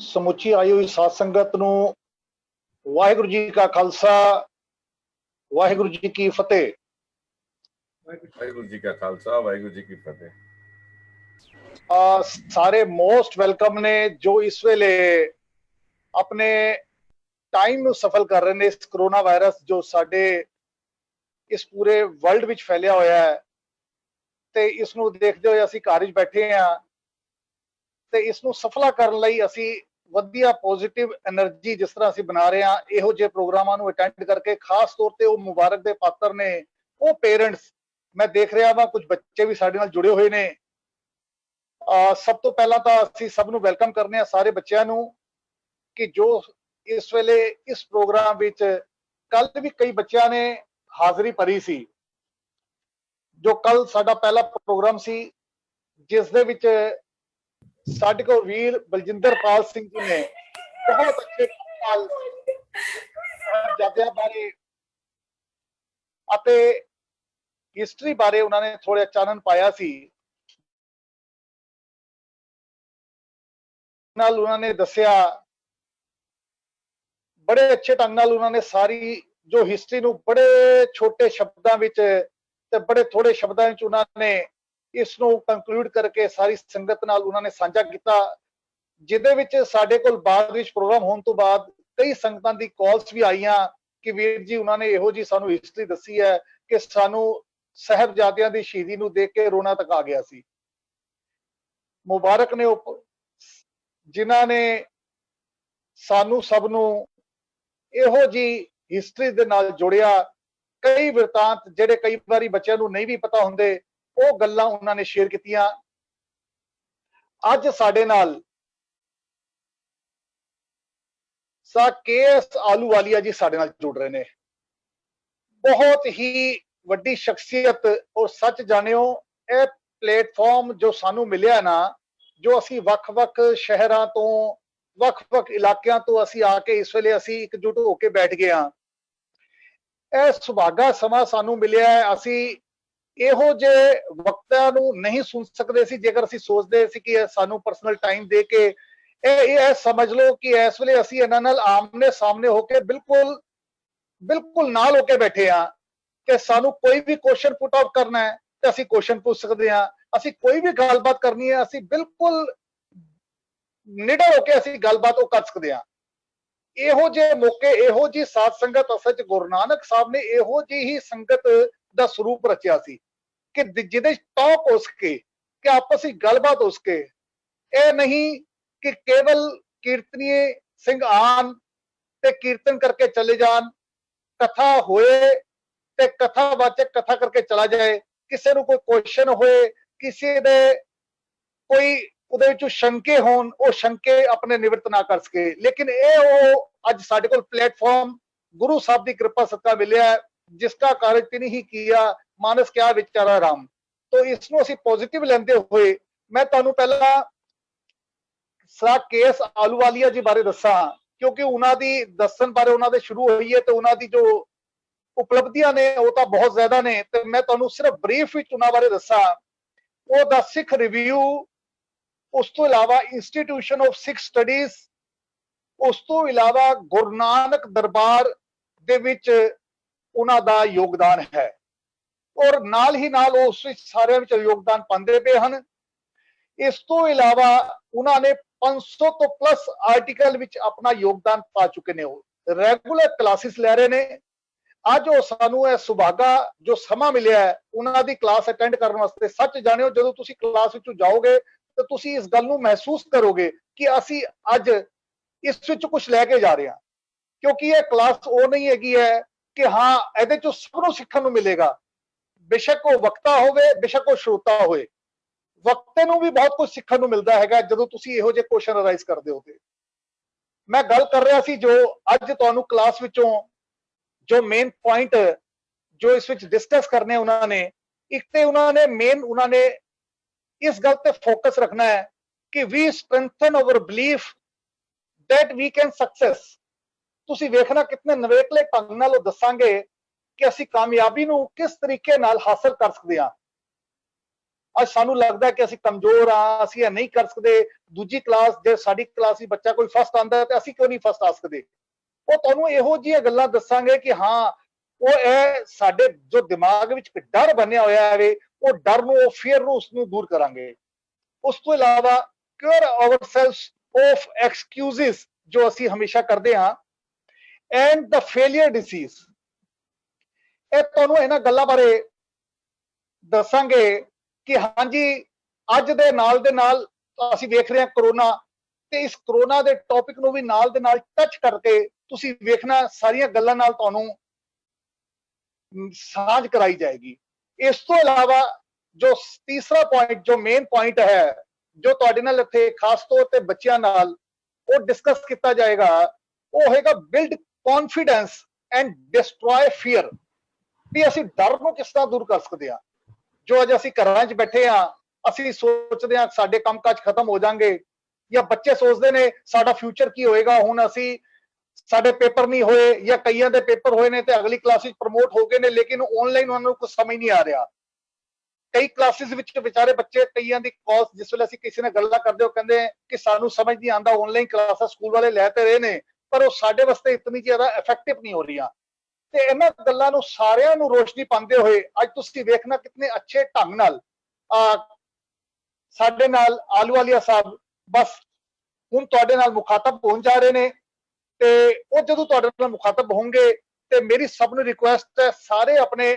ਸਮੁੱਚੀ ਆਈ ਹੋਈ ਸਾਧ ਸੰਗਤ ਨੂੰ ਵਾਹਿਗੁਰੂ ਜੀ ਕਾ ਖਾਲਸਾ ਵਾਹਿਗੁਰੂ ਜੀ ਕੀ ਫਤਿਹ। ਵਾਹਿਗੁਰੂ ਜੀ ਕਾ ਖਾਲਸਾ ਵਾਹਿਗੁਰੂ ਜੀ ਕੀ ਫਤਿਹ। ਸਾਰੇ ਮੋਸਟ ਵੈਲਕਮ ਨੇ ਜੋ ਇਸ ਵੇਲੇ ਆਪਣੇ ਟਾਈਮ ਨੂੰ ਸਫਲ ਕਰ ਰਹੇ ਨੇ। ਇਸ ਕਰੋਨਾ ਵਾਇਰਸ ਜੋ ਸਾਡੇ ਇਸ ਪੂਰੇ ਵਰਲਡ ਵਿੱਚ ਫੈਲਿਆ ਹੋਇਆ ਹੈ ਤੇ ਇਸ ਨੂੰ ਦੇਖਦੇ ਹੋਏ ਅਸੀਂ ਘਰ ਵਿੱਚ ਬੈਠੇ ਹਾਂ ਤੇ ਇਸ ਨੂੰ ਸਫਲਾ ਕਰਨ ਲਈ ਅਸੀਂ ਵਧੀਆ ਪੋਜ਼ਿਟਿਵ એનર્ਜੀ ਜਿਸ ਤਰ੍ਹਾਂ ਅਸੀਂ ਬਣਾ ਰਹੇ ਹਾਂ, ਇਹੋ ਜਿਹੇ ਪ੍ਰੋਗਰਾਮਾਂ ਨੂੰ ਅਟੈਂਡ ਕਰਕੇ ਖਾਸ ਤੌਰ ਤੇ ਉਹ ਮੁਬਾਰਕ ਦੇ ਪਾਤਰ ਨੇ ਉਹ ਪੇਰੈਂਟਸ। ਮੈਂ ਦੇਖ ਰਿਹਾ ਵਾਂ ਕੁਝ ਬੱਚੇ ਵੀ ਸਾਡੇ ਨਾਲ ਜੁੜੇ ਹੋਏ ਨੇ। ਸਭ ਤੋਂ ਪਹਿਲਾਂ ਤਾਂ ਅਸੀਂ ਸਭ ਨੂੰ ਵੈਲਕਮ ਕਰਨੇ ਆ ਸਾਰੇ ਬੱਚਿਆਂ ਨੂੰ ਕਿ ਜੋ ਇਸ ਵੇਲੇ ਇਸ ਪ੍ਰੋਗਰਾਮ ਵਿੱਚ ਕੱਲ ਵੀ ਕਈ ਬੱਚਿਆਂ ਨੇ ਹਾਜ਼ਰੀ ਭਰੀ ਸੀ। ਜੋ ਕੱਲ ਸਾਡਾ ਪਹਿਲਾ ਪ੍ਰੋਗਰਾਮ ਸੀ ਜਿਸ ਦੇ ਵਿੱਚ ਸਾਡੇ ਕੋਲ ਵੀਰ ਬਲਜਿੰਦਰਪਾਲ ਸਿੰਘ ਜੀ ਨੇ ਬਹੁਤ ਅੱਛੇ ਨਾਲ ਸਾਹਿਬਜ਼ਾਦਿਆਂ ਬਾਰੇ ਅਤੇ ਹਿਸਟਰੀ ਬਾਰੇ ਉਹਨਾਂ ਨੇ ਥੋੜਾ ਚਾਨਣ ਪਾਇਆ ਸੀ। ਨਾਲ ਉਹਨਾਂ ਨੇ ਦੱਸਿਆ ਬੜੇ ਅੱਛੇ ਢੰਗ ਨਾਲ ਉਹਨਾਂ ਨੇ ਸਾਰੀ ਜੋ ਹਿਸਟਰੀ ਨੂੰ ਬੜੇ ਛੋਟੇ ਸ਼ਬਦਾਂ ਵਿੱਚ ਤੇ ਬੜੇ ਥੋੜੇ ਸ਼ਬਦਾਂ ਵਿੱਚ ਉਹਨਾਂ ਨੇ ਇਸ ਨੂੰ ਕੰਕਲੂਡ ਕਰਕੇ ਸਾਰੀ ਸੰਗਤ ਨਾਲ ਉਹਨਾਂ ਨੇ ਸਾਂਝਾ ਕੀਤਾ, ਜਿਹਦੇ ਵਿੱਚ ਸਾਡੇ ਕੋਲ ਬਾਅਦ ਵਿੱਚ ਪ੍ਰੋਗਰਾਮ ਹੋਣ ਤੋਂ ਬਾਅਦ ਕਈ ਸੰਗਤਾਂ ਦੀ ਕਾਲਸ ਵੀ ਆਈਆਂ ਕਿ ਵੀਰ ਜੀ ਉਹਨਾਂ ਨੇ ਇਹੋ ਜੀ ਸਾਨੂੰ ਹਿਸਟਰੀ ਦੱਸੀ ਹੈ ਕਿ ਸਾਨੂੰ ਸਾਹਿਬਜ਼ਾਦਿਆਂ ਦੀ ਸ਼ਹੀਦੀ ਨੂੰ ਦੇਖ ਕੇ ਰੋਣਾ ਤੱਕ ਆ ਗਿਆ ਸੀ। ਮੁਬਾਰਕ ਨੇ ਜਿਨ੍ਹਾਂ ਨੇ ਸਾਨੂੰ ਸਭ ਨੂੰ ਇਹੋ ਜੀ ਹਿਸਟਰੀ ਦੇ ਨਾਲ ਜੋੜਿਆ। ਕਈ ਵਿਰਤਾਂਤ ਜਿਹੜੇ ਕਈ ਵਾਰੀ ਬੱਚਿਆਂ ਨੂੰ ਨਹੀਂ ਵੀ ਪਤਾ ਹੁੰਦੇ ਉਹ ਗੱਲਾਂ ਉਹਨਾਂ ਨੇ ਸ਼ੇਅਰ ਕੀਤੀਆਂ। ਅੱਜ ਸਾਡੇ ਨਾਲ KS ਆਲੂਵਾਲੀਆ ਜੀ ਸਾਡੇ ਨਾਲ ਜੁੜ ਰਹੇ ਨੇ। ਬਹੁਤ ਹੀ ਵੱਡੀ ਸ਼ਖਸੀਅਤ। ਔਰ ਸੱਚ ਜਾਣਿਓ ਇਹ ਪਲੇਟਫਾਰਮ ਜੋ ਸਾਨੂੰ ਮਿਲਿਆ ਨਾ, ਜੋ ਅਸੀਂ ਵੱਖ-ਵੱਖ ਸ਼ਹਿਰਾਂ ਤੋਂ ਵੱਖ-ਵੱਖ ਇਲਾਕਿਆਂ ਤੋਂ ਅਸੀਂ ਆ ਕੇ ਇਸ ਵੇਲੇ ਅਸੀਂ ਇਕਜੁੱਟ ਹੋ ਕੇ ਬੈਠ ਗਏ ਹਾਂ। ਇਹ ਸੁਭਾਗਾ ਸਮਾਂ ਸਾਨੂੰ ਮਿਲਿਆ ਹੈ। ਅਸੀਂ ਇਹੋ ਜਿਹੇ ਵਕਤਾਂ ਨੂੰ ਨਹੀਂ ਸੁਣ ਸਕਦੇ ਸੀ ਜੇਕਰ ਅਸੀਂ ਸੋਚਦੇ ਸੀ ਕਿ ਸਾਨੂੰ ਪਰਸਨਲ ਟਾਈਮ ਦੇ ਕੇ ਇਹ ਸਮਝ ਲਓ ਕਿ ਇਸ ਵੇਲੇ ਅਸੀਂ ਇਹਨਾਂ ਨਾਲ ਆਮਨੇ ਸਾਹਮਣੇ ਹੋ ਕੇ ਬਿਲਕੁਲ ਨਾਲ ਹੋ ਕੇ ਬੈਠੇ ਹਾਂ ਕਿ ਸਾਨੂੰ ਕੋਈ ਵੀ ਕੁਐਸਚਨ ਪੁੱਟ ਆਊਟ ਕਰਨਾ ਹੈ ਤੇ ਅਸੀਂ ਕੁਐਸਚਨ ਪੁੱਛ ਸਕਦੇ ਹਾਂ। ਅਸੀਂ ਕੋਈ ਵੀ ਗੱਲਬਾਤ ਕਰਨੀ ਹੈ ਅਸੀਂ ਬਿਲਕੁਲ ਨਿਡਰ ਹੋ ਕੇ ਅਸੀਂ ਗੱਲਬਾਤ ਉਹ ਕਰ ਸਕਦੇ ਹਾਂ। ਇਹੋ ਜਿਹੇ ਮੌਕੇ ਇਹੋ ਜਿਹੀ ਸਾਧ ਸੰਗਤ ਅਸਲ ਚ ਗੁਰੂ ਨਾਨਕ ਸਾਹਿਬ ਨੇ ਇਹੋ ਜਿਹੀ ਹੀ ਸੰਗਤ ਦਾ ਸਰੂਪ ਰਚਿਆ ਸੀ ਕਿ ਜਿਹਦੇ ਟਾਕ ਹੋ ਸਕੇ ਕਿ ਆਪਸ ਵਿੱਚ ਗੱਲਬਾਤ ਹੋ ਸਕੇ। ਇਹ ਨਹੀਂ ਕਿ ਕੇਵਲ ਕੀਰਤਨੀਏ ਸਿੰਘ ਆਣ ਤੇ ਕੀਰਤਨ ਕਰਕੇ ਚਲੇ ਜਾਣ, ਕਥਾ ਹੋਏ ਤੇ ਕਥਾਵਾਚਕ ਕਥਾ ਕਰਕੇ ਚਲਾ ਜਾਏ। ਕਿਸੇ ਨੂੰ ਕੋਈ ਕੁਐਸਚਨ ਹੋਏ, ਕਿਸੇ ਦੇ ਕੋਈ ਉਹਦੇ ਵਿੱਚੋਂ ਸ਼ੰਕੇ ਹੋਣ, ਉਹ ਸ਼ੰਕੇ ਆਪਣੇ ਨਿਵਰਤ ਨਾ ਕਰ ਸਕੇ। ਲੇਕਿਨ ਇਹ ਉਹ ਅੱਜ ਸਾਡੇ ਕੋਲ ਪਲੇਟਫਾਰਮ ਗੁਰੂ ਸਾਹਿਬ ਦੀ ਕਿਰਪਾ ਸਦਕਾ ਮਿਲਿਆ ਜਿਸका ਕਾਰਜ ਤਿਨ ਹੀ ਕੀਆ ਮਾਨਸ ਕਿਆ ਵਿਚਾਰਾ ਰਾਮ। तो इसको ਅਸੀਂ पॉजिटिव ਲੈਂਦੇ ਹੋਏ मैं ਤੁਹਾਨੂੰ ਪਹਿਲਾਂ KS ਆਲੂਵਾਲੀਆ जी बारे दसा क्योंकि उन्होंने दसन बारे उन्होंने शुरू हुई है तो उन्होंने जो उपलब्धियां ने वो तो बहुत ज्यादा ने। तो मैं ਤੁਹਾਨੂੰ सिर्फ ब्रीफ उन्होंने बारे दसा वो सिख रिव्यू, उस तो इलावा इंस्टीट्यूशन ऑफ सिख स्टडीज, उस तो इलावा गुरु नानक दरबार दे विच उन्हां दा योगदान है और नाल ही नाल उस सारे विच योगदान पांदे पे हन। इस तो इलावा उन्होंने 500 तो प्लस आर्टिकल विच अपना योगदान पा चुके ने। रेगुलर क्लासेस ले रहे ने। अज वो सानू है सुभागा जो समा मिलिया है उन्हां दी क्लास अटेंड करने वास्ते। सच जानियो जदों तुसी क्लास विचों जाओगे तो तुसी इस गल नू महसूस करोगे कि असी अज इस विच कुछ लैके जा रहे हैं क्योंकि ये क्लास वो नहीं हैगी है कि हाँ इहदे चों सब नूं सीखण नूं मिलेगा। बेशक वो वक्ता होवे, बेशक वो श्रोता होए, वक्ते नूं भी बहुत कुछ सीखण नूं मिलदा हैगा जदों तुसी इहो जिहे क्वेश्चन राइज करदे हो। मैं गल कर रहा सी जो अज तुहानूं क्लास विचों जो मेन पॉइंट जो इस विच डिस्कस करने उन्होंने एक तो उन्होंने मेन उन्होंने इस गल पे फोकस रखना है कि we strengthen our belief that we can success. तुसी वेखना कितने नवेकले ढंग नाल दसांगे कि असी कामयाबी नूं किस तरीके नाल हासिल कर सकते हैं। ਅੱਜ ਸਾਨੂੰ ਲੱਗਦਾ ਕਿ ਅਸੀਂ ਕਮਜ਼ੋਰ ਆ, ਅਸੀਂ ਇਹ ਨਹੀਂ ਕਰ ਸਕਦੇ। ਦੂਜੀ ਕਲਾਸ ਜੇ ਸਾਡੀ ਕਲਾਸ ਵਿੱਚ ਬੱਚਾ ਕੋਈ ਫਸਟ ਆਂਦਾ ਤੇ ਅਸੀਂ ਕਿਉਂ ਨਹੀਂ ਫਸਟ ਆ ਸਕਦੇ। ਉਹ ਤੁਹਾਨੂੰ ਇਹੋ ਜਿਹੀਆਂ ਗੱਲਾਂ ਦੱਸਾਂਗੇ ਕਿ ਹਾਂ ਉਹ ਇਹ ਸਾਡੇ ਜੋ ਦਿਮਾਗ ਵਿੱਚ ਡਰ ਬਣਿਆ ਹੋਇਆ ਹੈ ਉਹ ਡਰ ਨੂੰ, ਉਹ ਫੀਅਰ ਨੂੰ, ਉਸ ਨੂੰ ਦੂਰ ਕਰਾਂਗੇ। ਉਸ ਤੋਂ ਇਲਾਵਾ cure ourselves of excuses ਜੋ ਅਸੀਂ ਹਮੇਸ਼ਾ ਕਰਦੇ ਹਾਂ, and the failure disease, ਇਹ ਤੁਹਾਨੂੰ ਇਹਨਾਂ ਗੱਲਾਂ ਬਾਰੇ ਦੱਸਾਂਗੇ ਕਿ ਹਾਂਜੀ ਅੱਜ ਦੇ ਨਾਲ ਅਸੀਂ ਦੇਖ ਰਹੇ ਹਾਂ ਕਰੋਨਾ, ਤੇ ਇਸ ਕਰੋਨਾ ਦੇ ਟੌਪਿਕ ਨੂੰ ਵੀ ਨਾਲ ਦੇ ਨਾਲ ਟੱਚ ਕਰਕੇ ਤੁਸੀਂ ਵੇਖਣਾ ਸਾਰੀਆਂ ਗੱਲਾਂ ਨਾਲ ਤੁਹਾਨੂੰ ਸਾਂਝ ਕਰਾਈ ਜਾਏਗੀ। ਇਸ ਤੋਂ ਇਲਾਵਾ ਜੋ ਤੀਸਰਾ ਪੁਆਇੰਟ, ਜੋ ਮੇਨ ਪੁਆਇੰਟ ਹੈ, ਜੋ ਤੁਹਾਡੇ ਨਾਲ ਇੱਥੇ ਖਾਸ ਤੌਰ ਤੇ ਬੱਚਿਆਂ ਨਾਲ ਉਹ ਡਿਸਕਸ ਕੀਤਾ ਜਾਏਗਾ, ਉਹ ਹੋਏਗਾ build confidence and destroy fear. ਵੀ ਅਸੀਂ ਡਰ ਨੂੰ ਕਿਸ ਤਰ੍ਹਾਂ ਦੂਰ ਕਰ ਸਕਦੇ ਹਾਂ। ਜੋ ਅੱਜ ਅਸੀਂ ਘਰਾਂ 'ਚ ਬੈਠੇ ਹਾਂ, ਅਸੀਂ ਸੋਚਦੇ ਹਾਂ ਸਾਡੇ ਕੰਮਕਾਜ ਖਤਮ ਹੋ ਜਾਣਗੇ, ਜਾਂ ਬੱਚੇ ਸੋਚਦੇ ਨੇ ਸਾਡਾ ਫਿਊਚਰ ਕੀ ਹੋਏਗਾ, ਹੁਣ ਅਸੀਂ ਸਾਡੇ ਪੇਪਰ ਨਹੀਂ ਹੋਏ, ਜਾਂ ਕਈਆਂ ਦੇ ਪੇਪਰ ਹੋਏ ਨੇ ਤੇ ਅਗਲੀ ਕਲਾਸ ਵਿੱਚ ਪ੍ਰਮੋਟ ਹੋ ਗਏ ਨੇ, ਲੇਕਿਨ ਆਨਲਾਈਨ ਉਹਨਾਂ ਨੂੰ ਕੁਝ ਸਮਝ ਨਹੀਂ ਆ ਰਿਹਾ। ਕਈ ਕਲਾਸਿਸ ਵਿੱਚ ਵਿਚਾਰੇ ਬੱਚੇ, ਕਈਆਂ ਦੀ ਕਾਲਸ ਜਿਸ ਵੇਲੇ ਅਸੀਂ ਕਿਸੇ ਨਾਲ ਗੱਲਾਂ ਕਰਦੇ, ਉਹ ਕਹਿੰਦੇ ਕਿ ਸਾਨੂੰ ਸਮਝ ਨਹੀਂ ਆਉਂਦਾ, ਆਨਲਾਈਨ ਕਲਾਸਾਂ ਸਕੂਲ ਵਾਲੇ ਲੈ ਤੇ ਰਹੇ ਨੇ ਪਰ ਉਹ ਸਾਡੇ ਵਾਸਤੇ ਇਤਨੀ ਜ਼ਿਆਦਾ ਇਫੈਕਟਿਵ ਨਹੀਂ ਹੋ ਰਹੀਆਂ। ਤੇ ਇਹਨਾਂ ਗੱਲਾਂ ਨੂੰ ਸਾਰਿਆਂ ਨੂੰ ਰੋਸ਼ਨੀ ਪਾਉਂਦੇ ਹੋਏ ਅੱਜ ਤੁਸੀਂ ਵੇਖਣਾ ਕਿਤਨੇ ਅੱਛੇ ਢੰਗ ਨਾਲ ਸਾਡੇ ਨਾਲ ਆਲੂਵਾਲੀਆ ਸਾਹਿਬ ਬਸ ਹੁਣ ਤੁਹਾਡੇ ਨਾਲ ਮੁਖਾਤਬ ਹੋਣ ਜਾ ਰਹੇ ਨੇ, ਤੇ ਉਹ ਜਦੋਂ ਤੁਹਾਡੇ ਨਾਲ ਮੁਖਾਤਬ ਹੋਣਗੇ ਤੇ ਮੇਰੀ ਸਭ ਨੂੰ ਰਿਕੁਐਸਟ ਹੈ ਸਾਰੇ ਆਪਣੇ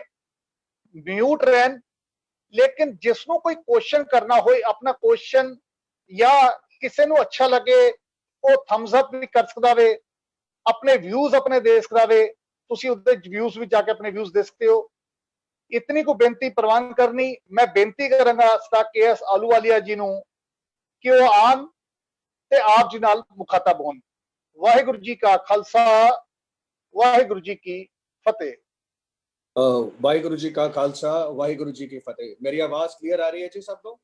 ਮਿਊਟ ਰਹਿਣ, ਲੇਕਿਨ ਜਿਸ ਨੂੰ ਕੋਈ ਕੁਐਸਚਨ ਕਰਨਾ ਹੋਏ ਆਪਣਾ ਕੁਐਸਚਨ ਜਾਂ ਕਿਸੇ ਨੂੰ ਅੱਛਾ ਲੱਗੇ ਉਹ ਥੰਬਸ ਅਪ ਵੀ ਕਰ ਸਕਦਾ ਵੇ, ਆਪਣੇ ਵਿਊਜ਼ ਆਪਣੇ ਦੇ ਸਕਦਾ ਵੇ, ਤੁਸੀਂ ਉਹਦੇ ਵਿਊਜ਼ ਵਿੱਚ ਜਾ ਕੇ ਆਪਣੇ ਵਿਊਜ਼ ਦੇ ਸਕਦੇ ਹੋ। ਇਤਨੀ ਕੋ ਬੇਨਤੀ ਪ੍ਰਵਾਨ ਕਰਨੀ, ਮੈਂ ਬੇਨਤੀ ਕਰਾਂਗਾ ਸਟਾਕ KS ਆਲੂਵਾਲੀਆ ਜੀ ਨੂੰ ਕਿ ਉਹ ਆਣ ਤੇ ਆਪ ਜੀ ਨਾਲ ਮੁਖਾਤਬ ਹੋਣ। ਵਾਹਿਗੁਰੂ ਜੀ ਕਾ ਖਾਲਸਾ, ਵਾਹਿਗੁਰੂ ਜੀ ਕੀ ਫਤਿਹ। ਵਾਹਿਗੁਰੂ ਜੀ ਕਾ ਖਾਲਸਾ, ਵਾਹਿਗੁਰੂ ਜੀ ਕੀ ਫਤਿਹ। ਮੇਰੀ ਆਵਾਜ਼ ਕਲੀਅਰ ਆ ਰਹੀ ਹੈ ਜੀ ਸਭ ਨੂੰ?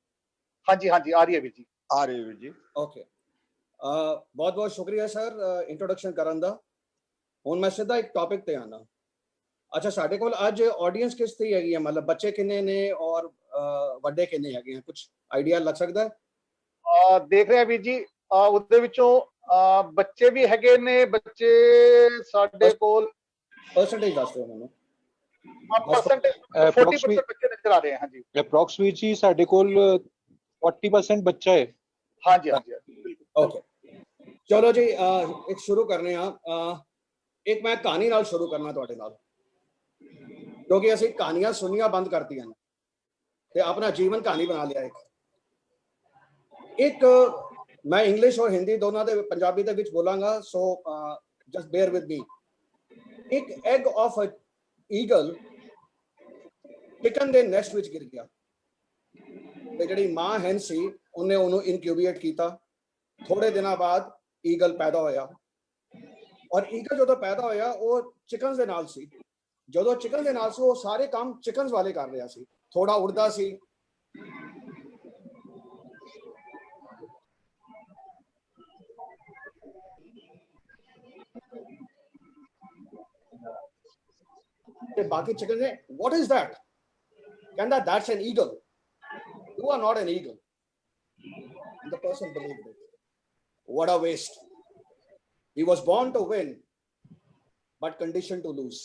ਹਾਂਜੀ ਹਾਂਜੀ ਆ ਰਹੀ ਹੈ ਵੀਰ ਜੀ, ਆ ਰਹੀ ਵੀਰ ਜੀ। ਓਕੇ, ਬਹੁਤ ਬਹੁਤ ਸ਼ੁਕਰੀਆ ਸਰ ਇੰਟਰੋਡਕਸ਼ਨ ਕਰਨ ਦਾ। ਹੁਣ ਮੈਂ ਸਿੱਧਾ ਇੱਕ ਟੌਪਿਕ ਤੇ ਆਣਾ। ਅੱਛਾ, ਸਾਡੇ ਕੋਲ ਅੱਜ ਆਡੀਅנס ਕਿਸ ਤਰ੍ਹਾਂ ਹੈਗੀ ਹੈ, ਮਤਲਬ ਬੱਚੇ ਕਿੰਨੇ ਨੇ ਔਰ ਵੱਡੇ ਕਿੰਨੇ ਹੈਗੇ ਆ, ਕੁਝ ਆਈਡੀਆ ਲੱਗ ਸਕਦਾ ਹੈ? ਦੇਖ ਰਿਹਾ ਵੀਰ ਜੀ, ਉਹਦੇ ਵਿੱਚੋਂ ਬੱਚੇ ਵੀ ਹੈਗੇ ਨੇ, ਬੱਚੇ ਸਾਡੇ ਕੋਲ ਪਰਸੈਂਟੇਜ ਦੱਸ ਦਿਓ ਮੈਨੂੰ। परसेंटेज 40% बच्चे नजर आ रहे हैं। हाँ जी, अप्रोक्सीमेटली साडे कोल 40% बच्चा है। हाँ जी, हाँ जी, ओके चलो जी, एक शुरू करने एक मैं कहानी नाल शुरू करना तुहाडे नाल, क्योंकि असीं कहानियां सुनिया बंद करतीआं ने ते अपना जीवन कहानी बना लिया। एक मैं इंग्लिश और हिंदी दोनों दे पंजाबी दे विच बोलांगा, so just bear with me. एक egg of a eagle chicken दे नेस्ट विच गिर गया ते जिहड़ी मां हैन सी उन्हें उन्होंने इनक्यूबेट किया। थोड़े दिनों बाद ईगल पैदा होया और ईगल जो पैदा होया वो चिकन दे नाल सी। जो चिकन दे नाल सी वो सारे काम चिकन वाले कर रहा सी, थोड़ा उड़दा सी, बाकी चिकन ने व्हाट इज दैट, कहता that's an eagle, you are not an eagle. And the person believed it. What a waste. He was born to win but conditioned to lose.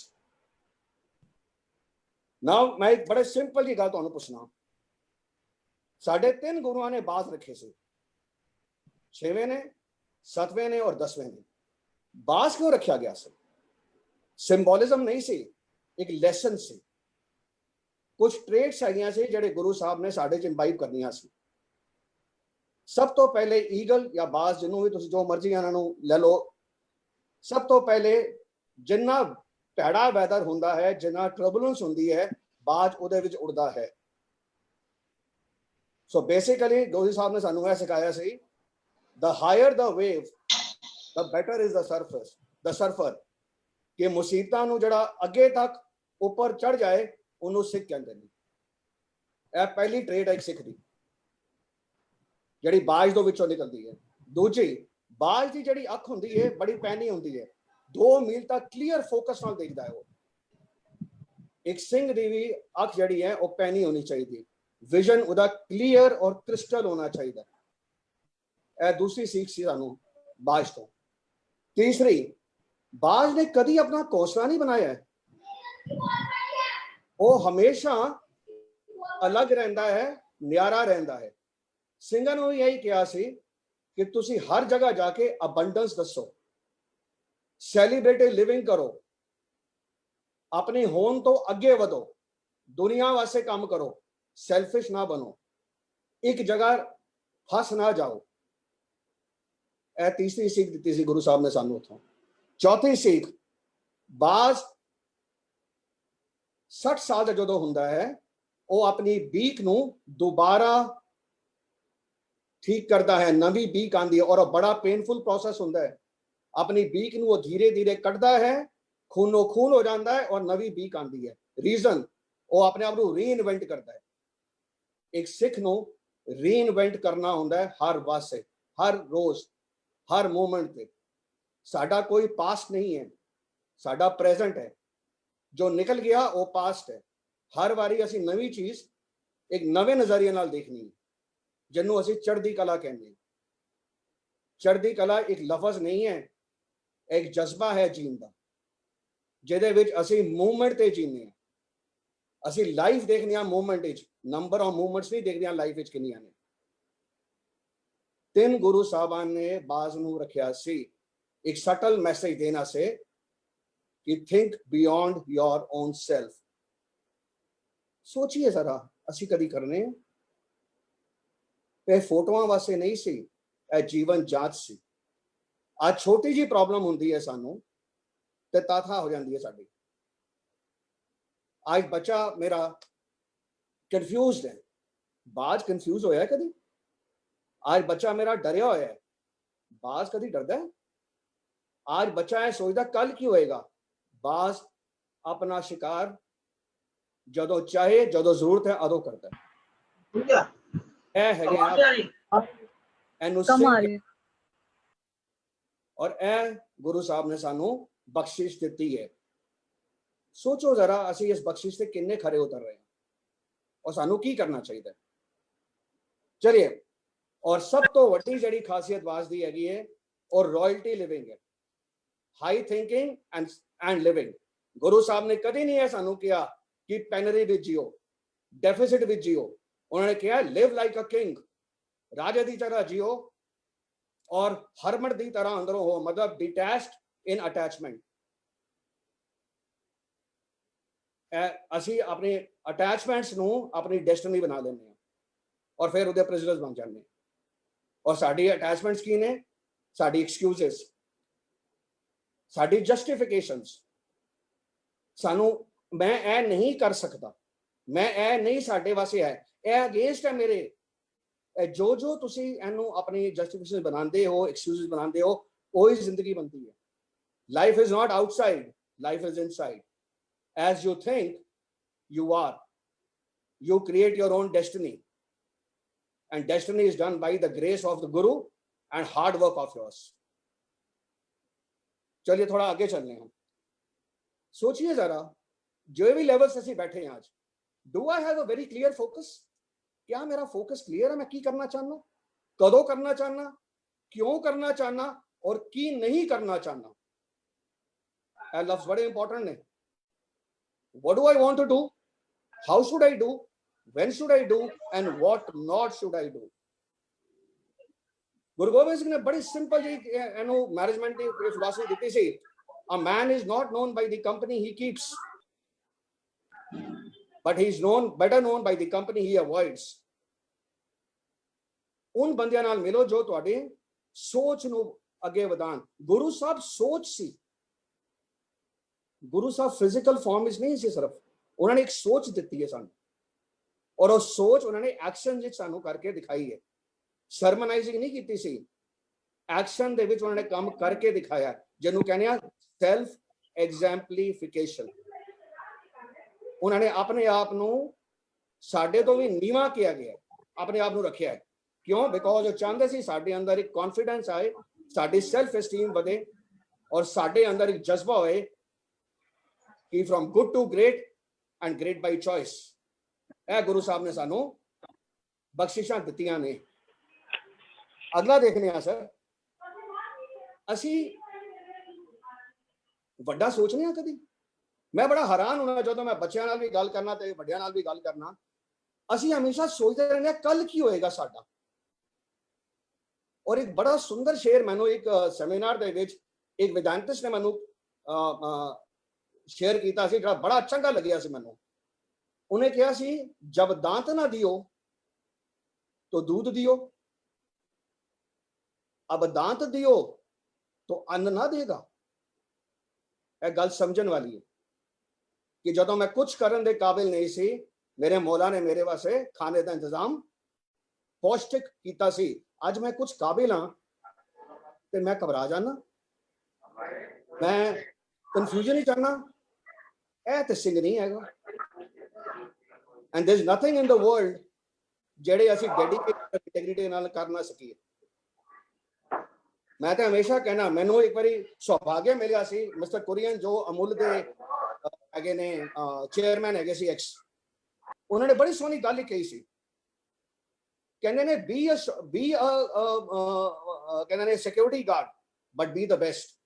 Now मैं एक बड़े सिंपल जी गल तुहानू पुछना। साढ़े 3 गुरुआं ने बाज रखे से, 6वें ने, 7वें ने और 10वें ने। बाज क्यों रखा गया से? सिंबोलिज्म नहीं सी, एक लेसन सी। कुछ ट्रेड्स आईयां से जिहड़े गुरु साहब ने साढ़े च इंबाइब करनियां सी। सब तो पहले ईगल या बाज जिन्हों भी तुसीं जो मर्जी इन्हां नूं ले लो, सब तो पहले जिन्ना भैड़ा वैदर हुंदा है, जिन्ना टर्बुलेंस हुंदी है, बाज उहदे विच उड़दा है। सो बेसिकली गुरु साहब ने सानूं यह सिखाया सी, the higher the wave the better is the surfer. कि मुसीबतां नूं जिहड़ा अगे तक ऊपर चढ़ जाए ਉਹਨੂੰ ਸਿੱਖ ਕਹਿੰਦੇ ਨੇ। ਇਹ ਪਹਿਲੀ ਟ੍ਰੇਡ ਹੈ ਇੱਕ ਸਿੱਖ ਦੀ ਜਿਹੜੀ ਬਾਜ ਦੇ ਵਿੱਚੋਂ ਨਿਕਲਦੀ ਹੈ। ਦੂਜੀ, ਬਾਜ ਦੀ ਜਿਹੜੀ ਅੱਖ ਹੁੰਦੀ ਹੈ ਬੜੀ ਪੈਣੀ ਹੁੰਦੀ ਹੈ, 2 ਮੀਲ ਤੱਕ ਕਲੀਅਰ ਫੋਕਸ ਨਾਲ ਦੇਖਦਾ ਹੈ ਉਹ। ਇੱਕ ਸਿੰਘ ਦੀ ਵੀ ਅੱਖ ਜਿਹੜੀ ਹੈ ਉਹ ਪੈਣੀ ਹੋਣੀ ਚਾਹੀਦੀ। ਵਿਜ਼ਨ ਉਹਦਾ ਕਲੀਅਰ ਔਰ ਕ੍ਰਿਸਟਲ ਹੋਣਾ ਚਾਹੀਦਾ। ਇਹ ਦੂਸਰੀ ਸੀਖ ਸੀ ਸਾਨੂੰ ਬਾਜ ਤੋਂ। ਤੀਸਰੀ, ਬਾਜ ਨੇ ਕਦੀ ਆਪਣਾ ਘੋਂਸਲਾ ਨਹੀਂ ਬਣਾਇਆ ਹੈ, ਉਹ ਹਮੇਸ਼ਾ ਅਲੱਗ ਰਹਿੰਦਾ ਹੈ, ਨਿਆਰਾ ਰਹਿੰਦਾ ਹੈ। ਸਿੰਘਾਂ ਨੂੰ ਇਹੀ ਕਿਹਾ ਸੀ ਕਿ ਤੁਸੀਂ ਹਰ ਜਗ੍ਹਾ ਜਾ ਕੇ ਅਬੰਡੈਂਸ ਦੱਸੋ, ਸੈਲੀਬ੍ਰੇਟਿਵ ਲਿਵਿੰਗ ਕਰੋ, ਆਪਣੀ ਹੋਂਦ ਤੋਂ ਅੱਗੇ ਵਧੋ, ਦੁਨੀਆ ਵਾਸਤੇ ਕੰਮ ਕਰੋ, ਸੈਲਫਿਸ਼ ਨਾ ਬਣੋ, ਇੱਕ ਜਗ੍ਹਾ ਫਸ ਨਾ ਜਾਓ। ਇਹ ਤੀਸਰੀ ਸਿੱਖ ਦਿੱਤੀ ਸੀ ਗੁਰੂ ਸਾਹਿਬ ਨੇ ਸਾਨੂੰ ਉੱਥੋਂ। ਚੌਥੀ ਸਿੱਖ, ਬਾਜ਼ 60 ਸਾਲ ਦਾ ਜਦੋਂ ਹੁੰਦਾ ਹੈ ਉਹ ਆਪਣੀ ਬੀਕ ਨੂੰ ਦੁਬਾਰਾ ਠੀਕ ਕਰਦਾ ਹੈ, ਨਵੀਂ ਬੀਕ ਆਂਦੀ ਹੈ, ਔਰ ਉਹ ਬੜਾ ਪੇਨਫੁਲ ਪ੍ਰੋਸੈਸ ਹੁੰਦਾ ਹੈ। ਆਪਣੀ ਬੀਕ ਨੂੰ ਉਹ ਧੀਰੇ ਧੀਰੇ ਕੱਢਦਾ ਹੈ, ਖੂਨੋ ਖੂਨ ਹੋ ਜਾਂਦਾ ਹੈ ਔਰ ਨਵੀਂ ਬੀਕ ਆਂਦੀ ਹੈ। ਰੀਜ਼ਨ, ਉਹ ਆਪਣੇ ਆਪ ਨੂੰ ਰੀਇਨਵੈਂਟ ਕਰਦਾ ਹੈ। ਇੱਕ ਸਿੱਖ ਨੂੰ ਰੀਇਨਵੈਂਟ ਕਰਨਾ ਹੁੰਦਾ ਹੈ ਹਰ ਵਾਸੇ, ਹਰ ਰੋਜ਼, ਹਰ ਮੂਮੈਂਟ ਤੇ। ਸਾਡਾ ਕੋਈ ਪਾਸਟ ਨਹੀਂ ਹੈ, ਸਾਡਾ ਪ੍ਰੈਜ਼ੈਂਟ ਹੈ। ਜੋ ਨਿਕਲ ਗਿਆ ਉਹ ਪਾਸਟ ਹੈ। ਹਰ ਵਾਰੀ ਅਸੀਂ ਨਵੀਂ ਚੀਜ਼ ਇੱਕ ਨਵੇਂ ਨਜ਼ਰੀਏ ਨਾਲ ਦੇਖਣੀ ਹੈ, ਜਿਹਨੂੰ ਅਸੀਂ ਚੜ੍ਹਦੀ ਕਲਾ ਕਹਿੰਦੇ ਹਾਂ। ਚੜ੍ਹਦੀ ਕਲਾ ਇੱਕ ਲਫ਼ਜ਼ ਨਹੀਂ ਹੈ, ਇੱਕ ਜਜ਼ਬਾ ਹੈ ਜੀਣ ਦਾ, ਜਿਹਦੇ ਵਿੱਚ ਅਸੀਂ ਮੂਵਮੈਂਟ ਤੇ ਜੀਨੇ ਹਾਂ। ਅਸੀਂ ਲਾਈਫ ਦੇਖਦੇ ਹਾਂ ਮੂਵਮੈਂਟ ਵਿੱਚ, ਨੰਬਰ ਆਫ ਮੂਵਮੈਂਟਸ ਨਹੀਂ ਦੇਖਦੇ ਹਾਂ ਲਾਈਫ ਵਿੱਚ ਕਿੰਨੀਆਂ ਨੇ। ਤਿੰਨ ਗੁਰੂ ਸਾਹਿਬਾਨ ਨੇ ਬਾਜ਼ ਨੂੰ ਰੱਖਿਆ ਸੀ ਇੱਕ ਸਟਲ ਮੈਸੇਜ ਦੇਣਾ ਸੀ ਕਿ think beyond your own self. सोचिए जरा, ਅਸੀਂ ਕਦੀ ਕਰਨੇ ਇਹ ਫੋਟੋਆਂ ਵਾਸਤੇ ਨਹੀਂ ਸੀ, ਇਹ ਜੀਵਨ ਜਾਂਚ ਸੀ। ਆ ਛੋਟੀ ਜੀ ਪ੍ਰੋਬਲਮ ਹੁੰਦੀ ਹੈ ਸਾਨੂੰ ਤੇ ਤਾਥਾ ਹੋ ਜਾਂਦੀ ਹੈ ਸਾਡੀ। ਅੱਜ ਬੱਚਾ ਮੇਰਾ ਕਨਫਿਊਜ਼ਡ ਹੈ, ਬਾਜ ਕਨਫਿਊਜ਼ ਹੋਇਆ ਕਦੀ? आज बच्चा मेरा डरिया होया है, बाज कभी डरदा है? आज बच्चा है सोचता कल की होएगा। बाज अपना शिकार जदों चाहे जदों जरूरत है अदों करता है। और ए गुरु साहब ने सानू बख्शिश दी है। सोचो जरा असी इस बख्शिश से किन्ने खरे उतर रहे हैं और सानू की करना चाहिए। चलिए, और सब तो वड्डी जड़ी खासियत बाज दी हैगी है और रॉयल्टी लिविंग है, हाई थिंकिंग एंड लिविंग। गुरु साहब ने कभी नहीं है सानू किया कि पेनरी विच जियो, डेफिसिट विच जियो। उन्होंने कहा लिव लाइक अ किंग, राजे दी तरह जियो और हरमट दी तरह अंदरों हो, मतलब डिटैच्ड इन अटैचमेंट। असी अपने अटैचमेंट्स नू अपनी डेस्टिनी बना लेने और फिर उहदे प्रिजनर्स बन जाने। और साडी अटैचमेंट्स की ने, साडी एक्सक्यूजेस, साडी जस्टिफिकेशंस। सानू मैं ए नहीं कर सकता, मैं ए नहीं साडे वास्ते है, ए अगेंस्ट है मेरे। जो जो तुसी इनू अपनी जस्टिफिकेशन बनाते हो, एक्सक्यूजेस बनाते हो, वही जिंदगी बनती है। Life is not outside, life is inside. As you think you are, you create your own destiny, and destiny is done by the grace of the guru and hard work of yours। चलिए थोड़ा आगे चलने हैं। सोचिए जरा, जो भी level से ਅਸੀਂ बैठे हैं आज, do I have a very clear focus? क्या मेरा फोकस क्लियर है? मैं की करना चाहना, कदों करना चाहना, क्यों करना चाहना और की नहीं करना चाहना। ये लफ्ज बड़े इंपॉर्टेंट है। What do I want to do? How should I do? When should I do? And what not should I do? Guru Gobind Singh ने बड़ी सिंपल जी मैनेजमेंट की फिलॉसफी दी थी। A man is not known by the company he keeps, but he is better known by the company he avoids। उन बंदियां नाल मिलो जो तुहाडी सोच नू अगे वधान। गुरु साहब सोच सी, गुरु साहब फिजिकल फॉर्म इच नहीं सी, सिर्फ उन्होंने एक सोच दी है सानू, और वो सोच उन्होंने एक्शन विच सानू करके दिखाई है। सरमनाइजिंग नहीं की सी, एक्शन दे विच उन्होंने काम करके दिखाया, जिन्हों कहने आ सेल्फ एग्जैम्पलीफिकेशन। उन्होंने अपने आप नू साडे तो भी नीवा किया गया, अपने आप नू रखिया है। क्यों? बिकॉज वो चाहते सी साडे अंदर एक कॉन्फिडेंस आए, साडी सेल्फ एस्टीम बढ़े और साडे अंदर एक जज्बा होए कि from good to great and great by choice. ए गुरु साहब ने सानू ਬਖਸ਼ਿਸ਼ਾਂ ਦਿੱਤੀਆਂ ਨੇ। ਅਗਲਾ ਦੇਖਦੇ ਹਾਂ ਸਰ, ਅਸੀਂ ਵੱਡਾ ਸੋਚਦੇ ਹਾਂ ਕਦੀ? ਮੈਂ ਬੜਾ ਹੈਰਾਨ ਹੋਣਾ ਜਦੋਂ ਮੈਂ ਬੱਚਿਆਂ ਨਾਲ ਵੀ ਗੱਲ ਕਰਨਾ ਤੇ ਵੱਡਿਆਂ ਨਾਲ ਵੀ ਗੱਲ ਕਰਨਾ, ਅਸੀਂ ਹਮੇਸ਼ਾ ਸੋਚਦੇ ਰਹਿੰਦੇ ਹਾਂ ਕੱਲ ਕੀ ਹੋਏਗਾ ਸਾਡਾ। ਔਰ ਇੱਕ ਬੜਾ ਸੁੰਦਰ ਸ਼ੇਰ ਮੈਨੂੰ ਇੱਕ ਸੈਮੀਨਾਰ ਦੇ ਵਿੱਚ ਇੱਕ ਵਿਦਾਂਤਿਸਟ ਨੇ ਮੈਨੂੰ ਸ਼ੇਅਰ ਕੀਤਾ ਸੀ, ਜਿਹੜਾ ਬੜਾ ਚੰਗਾ ਲੱਗਿਆ ਸੀ ਮੈਨੂੰ। ਉਹਨੇ ਕਿਹਾ ਸੀ, ਜਬ दांत ना दियो तो दूध दियो, अब दांत दियो तो अन्न ना देगा। ਇਹ ਗੱਲ ਸਮਝਣ ਵਾਲੀ ਹੈ ਕਿ ਜਦੋਂ ਮੈਂ ਕੁਝ ਕਰਨ ਦੇ ਕਾਬਿਲ ਨਹੀਂ ਸੀ, ਮੇਰੇ ਮੌਲਾ ਨੇ ਮੇਰੇ ਵਾਸਤੇ ਖਾਣੇ ਦਾ ਇੰਤਜ਼ਾਮ ਪੌਸ਼ਟਿਕ ਕੀਤਾ ਸੀ। ਅੱਜ ਮੈਂ ਕੁਝ ਕਾਬਿਲ ਹਾਂ ਤੇ ਮੈਂ ਘਬਰਾ ਜਾਣਾ, ਮੈਂ ਕਨਫਿਊਜ਼ਨ ਹੀ ਕਰਨਾ। ਇਹ ਤੇ ਸਿੰਘ ਨਹੀਂ ਹੈਗਾ। and there is nothing in the world ਜਿਹੜੇ ਅਸੀਂ ਡੈਡੀਕੇਟ ਇੰਟੈਗ੍ਰਿਟੀ ਨਾਲ ਕਰ ਨਾ ਸਕੀਏ। ਮੈਂ ਤਾਂ ਹਮੇਸ਼ਾ ਕਹਿਣਾ, ਮੈਨੂੰ ਇੱਕ ਵਾਰੀ ਸੁਭਾਗਿਆ ਮਿਲਿਆ ਸੀ, ਮਿਸਟਰ ਕੁਰੀਅਨ ਜੋ ਅਮੁੱਲ ਦੇ ਹੈਗੇ ਨੇ ਚੇਅਰਮੈਨ ਹੈਗੇ ਸੀ ਐਕਸ, ਉਹਨਾਂ ਨੇ ਬੜੀ ਸੋਹਣੀ ਗੱਲ ਕਹੀ ਸੀ। ਕਹਿੰਦੇ ਨੇ ਕਹਿੰਦੇ ਨੇ security guard but be the best.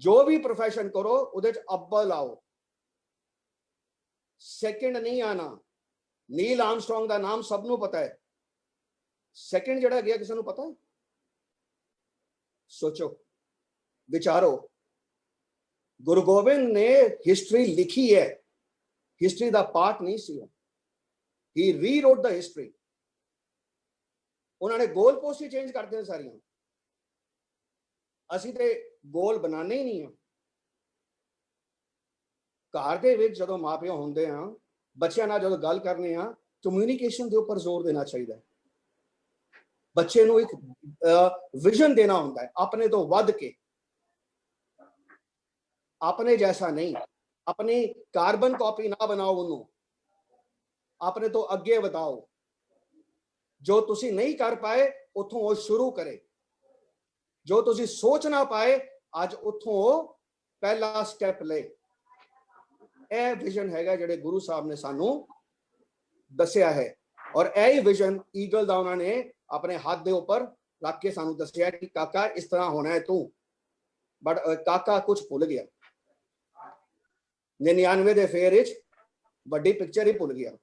ਜੋ ਵੀ ਪ੍ਰੋਫੈਸ਼ਨ ਕਰੋ ਉਹਦੇ ਚ ਅੱਵਲ ਆਓ, ਸੈਕਿੰਡ ਨਹੀਂ ਆਣਾ। ਨੀਲ ਆਰਮਸਟਰੋਂਗ ਦਾ ਨਾਮ ਸਭ ਨੂੰ ਪਤਾ ਹੈ, ਸੈਕਿੰਡ ਜਿਹੜਾ ਗਿਆ ਕਿਸੇ ਨੂੰ ਪਤਾ ਹੈ? ਸੋਚੋ, ਵਿਚਾਰੋ। ਗੁਰੂ ਗੋਬਿੰਦ ਨੇ ਹਿਸਟਰੀ ਲਿਖੀ ਹੈ, ਹਿਸਟਰੀ ਦਾ ਪਾਰਟ ਨਹੀਂ ਸੀ। ਹੀ ਰੀਰੋਟ ਦਾ ਹਿਸਟਰੀ। ਉਹਨਾਂ ਨੇ ਗੋਲ ਪੋਸਟ ਹੀ ਚੇਂਜ ਕਰਦੇ ਸਾਰੀਆਂ। ਅਸੀਂ ਤੇ ਗੋਲ ਬਣਾਉਣੇ ਹੀ ਨਹੀਂ ਆ। ਘਰ ਦੇ ਵਿੱਚ ਜਦੋਂ ਮਾਪਿਓ ਹੁੰਦੇ ਆ, ਬੱਚਿਆਂ ਨਾਲ ਜਦੋਂ ਗੱਲ ਕਰਨੇ ਆ, ਕਮਿਊਨੀਕੇਸ਼ਨ ਦੇ ਉੱਪਰ ਜ਼ੋਰ ਦੇਣਾ ਚਾਹੀਦਾ ਹੈ। ਬੱਚੇ ਨੂੰ ਇੱਕ ਵਿਜ਼ਨ ਦੇਣਾ ਹੁੰਦਾ ਹੈ, ਆਪਣੇ ਤੋਂ ਵੱਧ ਕੇ, ਆਪਣੇ ਜੈਸਾ ਨਹੀਂ। ਆਪਣੀ ਕਾਰਬਨ ਕਾਪੀ ਨਾ ਬਣਾਓ, ਉਹਨੂੰ ਆਪਣੇ ਤੋਂ ਅੱਗੇ ਵਧਾਓ। ਜੋ ਤੁਸੀਂ ਨਹੀਂ ਕਰ ਪਾਏ ਉੱਥੋਂ ਉਹ ਸ਼ੁਰੂ ਕਰੇ, ਜੋ ਤੁਸੀਂ ਸੋਚ ਨਾ ਪਾਏ ਅੱਜ ਉੱਥੋਂ ਉਹ ਪਹਿਲਾ ਸਟੈਪ ਲਏ। ਇਹ ਵਿਜ਼ਨ ਹੈਗਾ ਜਿਹੜੇ ਗੁਰੂ ਸਾਹਿਬ ਨੇ ਸਾਨੂੰ ਦੱਸਿਆ ਹੈ। ਔਰ ਇਹ ਹੀ ਵਿਜ਼ਨ ਈਗਲ ਦਾ ਉਹਨਾਂ ਨੇ ਆਪਣੇ ਹੱਥ ਦੇ ਉੱਪਰ ਰੱਖ ਕੇ ਸਾਨੂੰ ਦੱਸਿਆ ਕਿ ਕਾਕਾ ਇਸ ਤਰ੍ਹਾਂ ਹੋਣਾ ਹੈ ਤੂੰ। ਬਟ ਕਾਕਾ ਕੁਝ ਭੁੱਲ ਗਿਆ, 99 ਦੇ ਫੇਰ ਵਿੱਚ ਵੱਡੀ ਪਿਕਚਰ ਹੀ ਭੁੱਲ ਗਿਆ।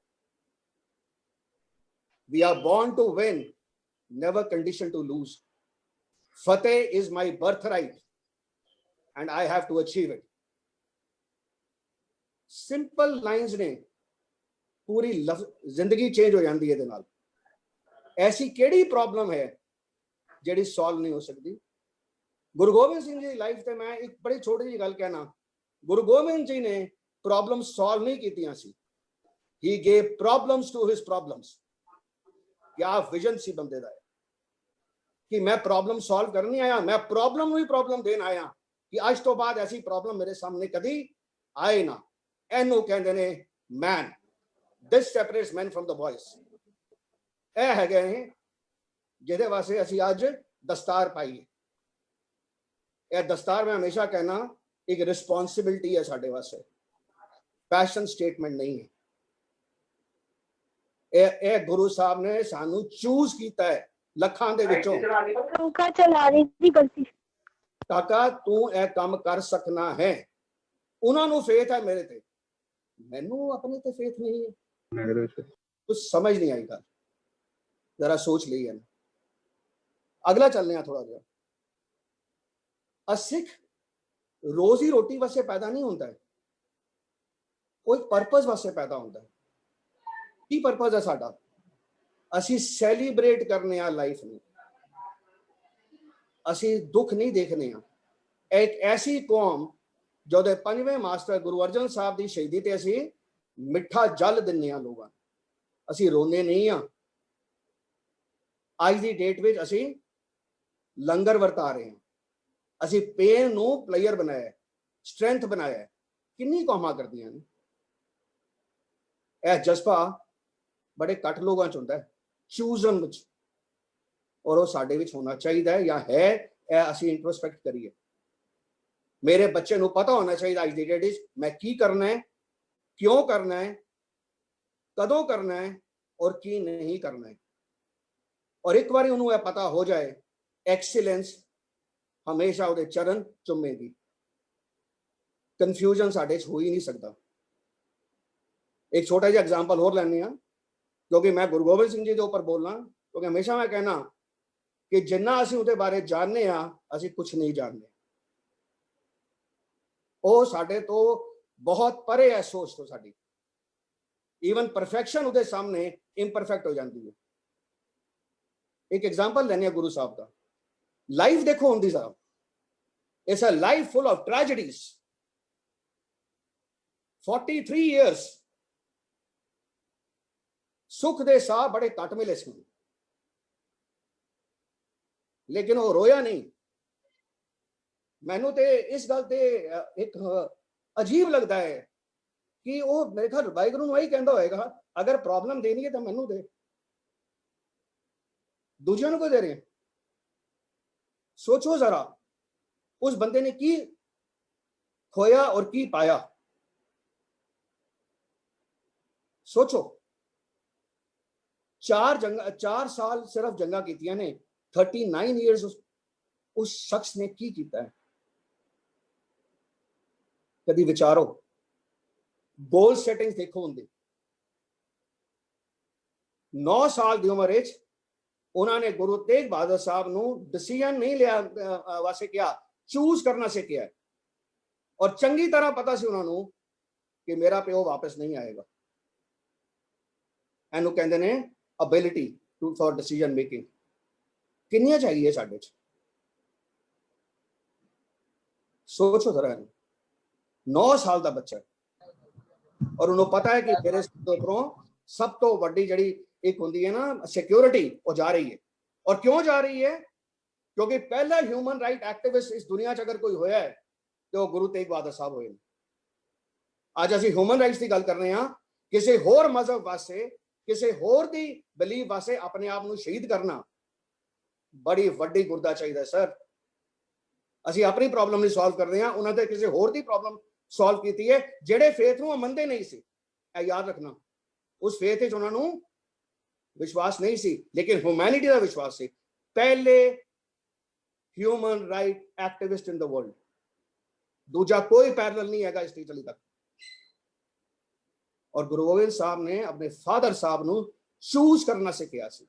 We are born to win, never conditioned to lose. Fateh is my birthright and I have to achieve it. Simple lines ਨੇ, ਪੂਰੀ ਜ਼ਿੰਦਗੀ ਚੇਂਜ ਹੋ ਜਾਂਦੀ ਹੈ ਇਹਦੇ ਨਾਲ। ਐਸੀ ਕਿਹੜੀ ਪ੍ਰੋਬਲਮ ਹੈ ਜਿਹੜੀ ਸੋਲਵ ਨਹੀਂ ਹੋ ਸਕਦੀ? ਗੁਰੂ ਗੋਬਿੰਦ ਸਿੰਘ ਜੀ ਦੀ ਲਾਈਫ ਤੇ ਮੈਂ ਇੱਕ ਬੜੀ ਛੋਟੀ ਜਿਹੀ ਗੱਲ ਕਹਿਣਾ। ਗੁਰੂ ਗੋਬਿੰਦ ਜੀ ਨੇ ਪ੍ਰੋਬਲਮ ਸੋਲਵ ਨਹੀਂ ਕੀਤੀਆਂ ਸੀ। He gave problems to his problems. ਕਿਆ ਵਿਜ਼ਨ ਸੀ ਬੰਦੇ ਦਾ ਕਿ ਮੈਂ ਪ੍ਰੋਬਲਮ ਸੋਲਵ ਕਰਨ ਨਹੀਂ ਆਇਆ, ਮੈਂ ਪ੍ਰੋਬਲਮ ਨੂੰ ਹੀ ਪ੍ਰੋਬਲਮ ਦੇਣ ਆਇਆ ਕਿ ਅੱਜ ਤੋਂ ਬਾਅਦ ਐਸੀ ਪ੍ਰੋਬਲਮ ਮੇਰੇ ਸਾਹਮਣੇ ਕਦੀ ਆਏ ਨਾ। ਇਹਨੂੰ ਕਹਿੰਦੇ ਨੇ ਮੈਨ। ਦਿਸ ਸੈਪਰੇਟਸ ਮੈਨ ਫਰਮ ਦ ਬॉयਜ਼। ਇਹ ਹੈਗੇ ਨੇ ਜਿਹਦੇ ਵਾਸਤੇ ਅਸੀਂ ਅੱਜ ਦਸਤਾਰ ਪਾਈਏ। ਇਹ ਦਸਤਾਰ ਮੈਂ ਹਮੇਸ਼ਾ ਕਹਿਣਾ ਇੱਕ ਰਿਸਪੌਂਸਿਬਿਲਿਟੀ ਹੈ ਸਾਡੇ ਵਾਸਤੇ, ਪੈਸ਼ਨ ਸਟੇਟਮੈਂਟ ਨਹੀਂ ਹੈ। ਇਹ ਗੁਰੂ ਸਾਹਿਬ ਨੇ ਸਾਨੂੰ ਚੂਜ਼ ਕੀਤਾ ਹੈ ਲੱਖਾਂ ਦੇ ਵਿੱਚੋਂ। पंखा चला रही थी गलती से। ਕਾਕਾ ਤੂੰ ਇਹ ਕੰਮ ਕਰ ਸਕਣਾ ਹੈ। ਉਹਨਾਂ ਨੂੰ ਫੇਥ ਹੈ ਮੇਰੇ ਤੇ, ਮੈਨੂੰ ਆਪਣੇ ਤੇ ਫੇਥ ਨਹੀਂ ਹੈ। ਕੁਝ ਸਮਝ ਨਹੀਂ ਆਈ ਗੱਲ, ਜਰਾ ਸੋਚ ਲਈ ਹੈ। ਅਗਲਾ ਚੱਲਦੇ ਆ ਥੋੜਾ ਜਿਹਾ। ਅਸਿੱਖ ਰੋਜ਼ੀ ਰੋਟੀ ਵਾਸਤੇ ਪੈਦਾ ਨਹੀਂ ਹੁੰਦਾ ਹੈ, ਕੋਈ ਪਰਪਸ ਵਾਸਤੇ ਪੈਦਾ ਹੁੰਦਾ ਹੈ। ਕੀ ਪਰਪਸ ਹੈ ਸਾਡਾ? ਅਸੀਂ ਸੈਲੀਬ੍ਰੇਟ ਕਰਨੇ ਆ ਲਾਈਫ ਨੂੰ, ਅਸੀਂ ਦੁੱਖ ਨਹੀਂ ਦੇਖਨੇ ਆ। ਇੱਕ ਐਸੀ ਕੌਮ ਜਿਹਦੇ ਪੰਜਵੇਂ ਮਾਸਟਰ ਗੁਰੂ ਅਰਜਨ ਸਾਹਿਬ ਦੀ ਸ਼ਹੀਦੀ ਤੇ ਅਸੀਂ ਮਿੱਠਾ ਜਲ ਦਿੰਨੇ ਆ ਲੋਕਾਂ ਨੂੰ, ਅਸੀਂ ਰੋਂਦੇ ਨਹੀਂ ਆ। ਅੱਜ ਦੀ ਡੇਟ ਵਿੱਚ ਅਸੀਂ ਲੰਗਰ ਵਰਤਾ ਰਹੇ ਹਾਂ, ਅਸੀਂ ਪੇਨ ਨੂੰ ਪਲੇਅਰ ਬਣਾਇਆ, ਸਟਰੈਂਥ ਬਣਾਇਆ। ਕਿੰਨੀ ਕੌਮਾਂ ਕਰਦੀਆਂ ਨੇ ਇਹ ਜਜ਼ਬਾ, ਬੜੇ ਘੱਟ ਲੋਕਾਂ ਚ ਹੁੰਦਾ ਹੈ ਚੂਜ਼ਨ ਵਿੱਚ, ਔਰ ਉਹ ਸਾਡੇ ਵਿੱਚ ਹੋਣਾ ਚਾਹੀਦਾ ਹੈ ਜਾਂ ਹੈ। ਇਹ ਅਸੀਂ ਇੰਟਰੋਸਪੈਕਟ ਕਰੀਏ। ਮੇਰੇ ਬੱਚੇ ਨੂੰ ਪਤਾ ਹੋਣਾ ਚਾਹੀਦਾ ਅੱਜ ਦੀ ਡੇਟ ਵਿੱਚ ਮੈਂ ਕੀ ਕਰਨਾ ਹੈ, ਕਿਉਂ ਕਰਨਾ ਹੈ, ਕਦੋਂ ਕਰਨਾ ਹੈ, और की नहीं करना है। और एक बार उन्होंने पता हो जाए, एक्सीलेंस हमेशा उहदे चरण चुमेगी। कन्फ्यूजन साडे च हो ही नहीं सकता। एक छोटा जिहा एग्जाम्पल होर लैने आ, क्योंकि मैं गुरु गोबिंद सिंह जी के ऊपर बोलना, क्योंकि हमेशा मैं कहना कि जिन्ना असीं उहदे बारे जानने आ, असीं कुछ नहीं जानते। वो साडे तो बहुत परे है सोच तो साडी। ईवन परफेक्शन उहदे सामने इम्परफेक्ट हो जाती है। एक एग्जाम्पल लेने गुरु साहब का, लाइफ देखो उनकी साहब, it's a life full of tragedies. 43 years सुख दे साह बड़े घट मिले सन, लेकिन वो रोया नहीं। मैनू ते इस गल ते एक अजीब लगता है कि वो मेरे ख्याल वाहिगुरू नूं यही कहंदा होएगा, अगर प्रॉब्लम देनी है तो मैनू दे, दूजियां नूं क्यों दे रहे हैं। सोचो जरा, उस बंदे ने की खोया और की पाया। सोचो, 4 साल सिर्फ जंगा कीतियां ने, 39 ईयर्स उस शख्स ने की कीता है। कभी विचारो, गोल सेटिंग्स देखो उनकी। 9 साल की उम्र उन्होंने गुरु तेग बहादुर साहब नूं डिसीजन नहीं लिया वास्ते किया, चूज करना से किया। और चंगी तरह पता सी उन्होंने कि मेरा प्यो वापस नहीं आएगा। एनू कहते ने ability to for decision making कितनी चाहिए साडे च। सोचो जरा, 9 साल का बच्चा और उन्होंने पता है कि मेरे उपरों सब तो वड्डी जड़ी एक होंदी है ना सिक्योरिटी, वो जा रही है। और क्यों जा रही है? क्योंकि पहला ह्यूमन राइट एक्टिविस्ट इस दुनिया च अगर कोई होया है तो गुरु तेग बहादुर साहब होए। आज असीं ह्यूमन राइट्स की गल कर रहे हैं, किसी होर मजहब वास्ते, किसी होर दी बिलीफ वास्ते अपने आप नूं शहीद करना बड़ी वड्डी गुरदा चाहिए सर। असीं अपनी प्रॉब्लम नहीं सॉल्व कर रहे हैं, उन्होंने किसी होर दी प्रॉब्लम सॉल्व की है, जेड़े फेथ नूं मनदे नहीं सी। याद रखना, उस फेथ विच उन्हां नूं विश्वास नहीं सी, लेकिन ह्यूमैनिटी का विश्वास सी। पहले human right activist in the world, दूजा कोई पैरेलल नहीं है हिस्ट्री चली तक। और गुरु गोबिंद साहब ने अपने फादर साहब नूं चूज करना सिखाया सी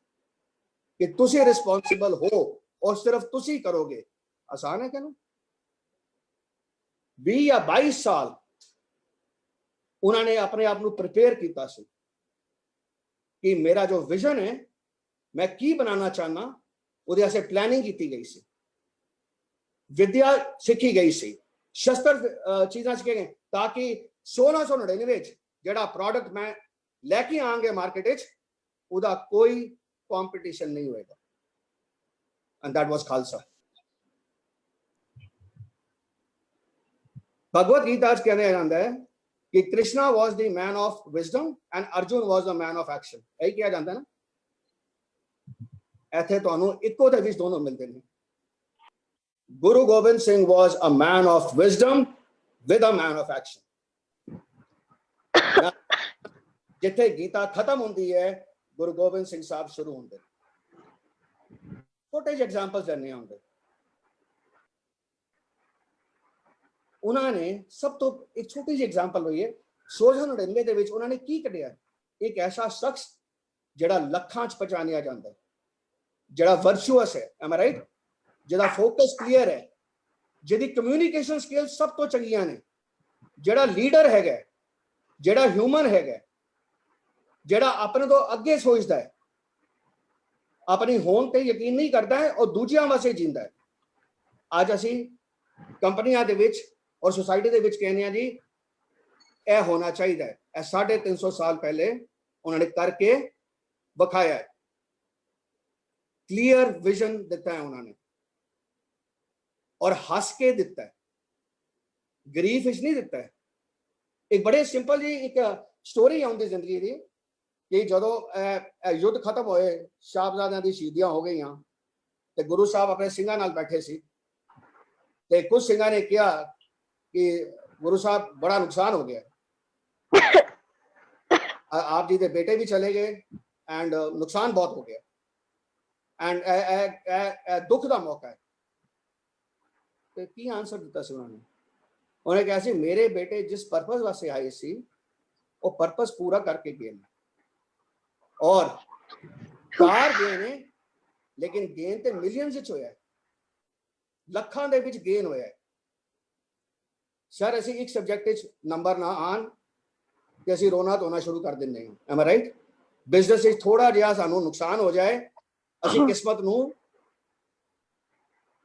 कि तुसी रिस्पॉन्सिबल हो और सिर्फ तुसी करोगे। आसान है क्या ना? 20 या 22 साल उन्होंने अपने आप को प्रिपेयर किया सी कि मेरा जो विजन है, मैं की बनाना चाहना, उहदे वास्ते प्लानिंग की गई सी, विद्या सीखी गई सी, शस्त्र चीज़ां सीखी गई, ताकि 1699 जेड़ा प्रोडक्ट मैं लैके आंगे मार्केट विच, उहदा कोई कॉम्पिटिशन नहीं होएगा। And that was Khalsa. Bhagavad Gita कहने जाता है कि Krishna was the man of wisdom and Arjun was the man of action. यही किया जाता है ना? इत्थे तुहानू इक्को दे विच दोनों मिलते हैं। Guru Gobind Singh was a man of wisdom with a man of action. जिथे गीता खत्म होती है, गुरु गोबिंद सिंह साहब शुरू होंगे। छोटे एग्जाम्पल्स देने होंगे। उन्होंने सब तो एक छोटी सी एग्जाम्पल हुई है, 1699 ਦੇ ਵਿੱਚ उन्होंने की कढ़िया, एक ऐसा शख्स जिहड़ा लखां च पहचानिया जाता है, जिहड़ा वर्चुअस है, M I right, जिहदा focus clear है, जिहदी कम्युनिकेशन स्किल्स सब तो चंगियां ने, जिहड़ा लीडर हैगा, जिहड़ा ह्यूमन हैगा, जिहड़ा अपने तो अगे सोचता है, अपनी होंद ते यकीन नहीं करता है और दूजियां वास्ते जींदा है। आज असीं कंपनियां दे विच और सोसाइटी दे विच कहने जी यह होना चाहिए है, 350 साल पहले उन्होंने करके बखाया है। क्लियर विजन दिता है उन्होंने और हंस के दिता है, गरीफ नहीं दिता है। एक बड़े सिंपल जी एक स्टोरी है उनकी जिंदगी की कि जदों युद्ध खत्म होए, साहबजादियां दी शहीदियां हो गई, तो गुरु साहब अपने सिंघां नाल बैठे सी, ते कुछ सिंघां ने कहा कि गुरु साहब बड़ा नुकसान हो गया, आप जी के बेटे भी चले गए, एंड नुकसान बहुत हो गया एंड दुख का मौका है। तो की आंसर दिता सी उन्होंने? उन्हें कहा सी मेरे बेटे जिस परपज वास्ते आए सी वो परपज पूरा करके गए ने, और कार गए ने, लेकिन गेन तो मिलियंस विच होया है, ਲੱਖਾਂ ਦੇ ਵਿੱਚ ਗੇਨ ਹੋਇਆ ਹੈ। ਸਰ ਅਸੀਂ ਇੱਕ ਸਬਜੈਕਟ ਵਿੱਚ ਨੰਬਰ ਨਾ ਆਣ ਤੇ ਅਸੀਂ ਰੋਣਾ ਧੋਣਾ ਸ਼ੁਰੂ ਕਰ ਦਿੰਦੇ ਹਾਂ। M I right? ਬਿਜ਼ਨਸ ਵਿੱਚ ਥੋੜਾ ਜਿਹਾ ਸਾਨੂੰ ਨੁਕਸਾਨ ਹੋ ਜਾਏ ਅਸੀਂ ਕਿਸਮਤ ਨੂੰ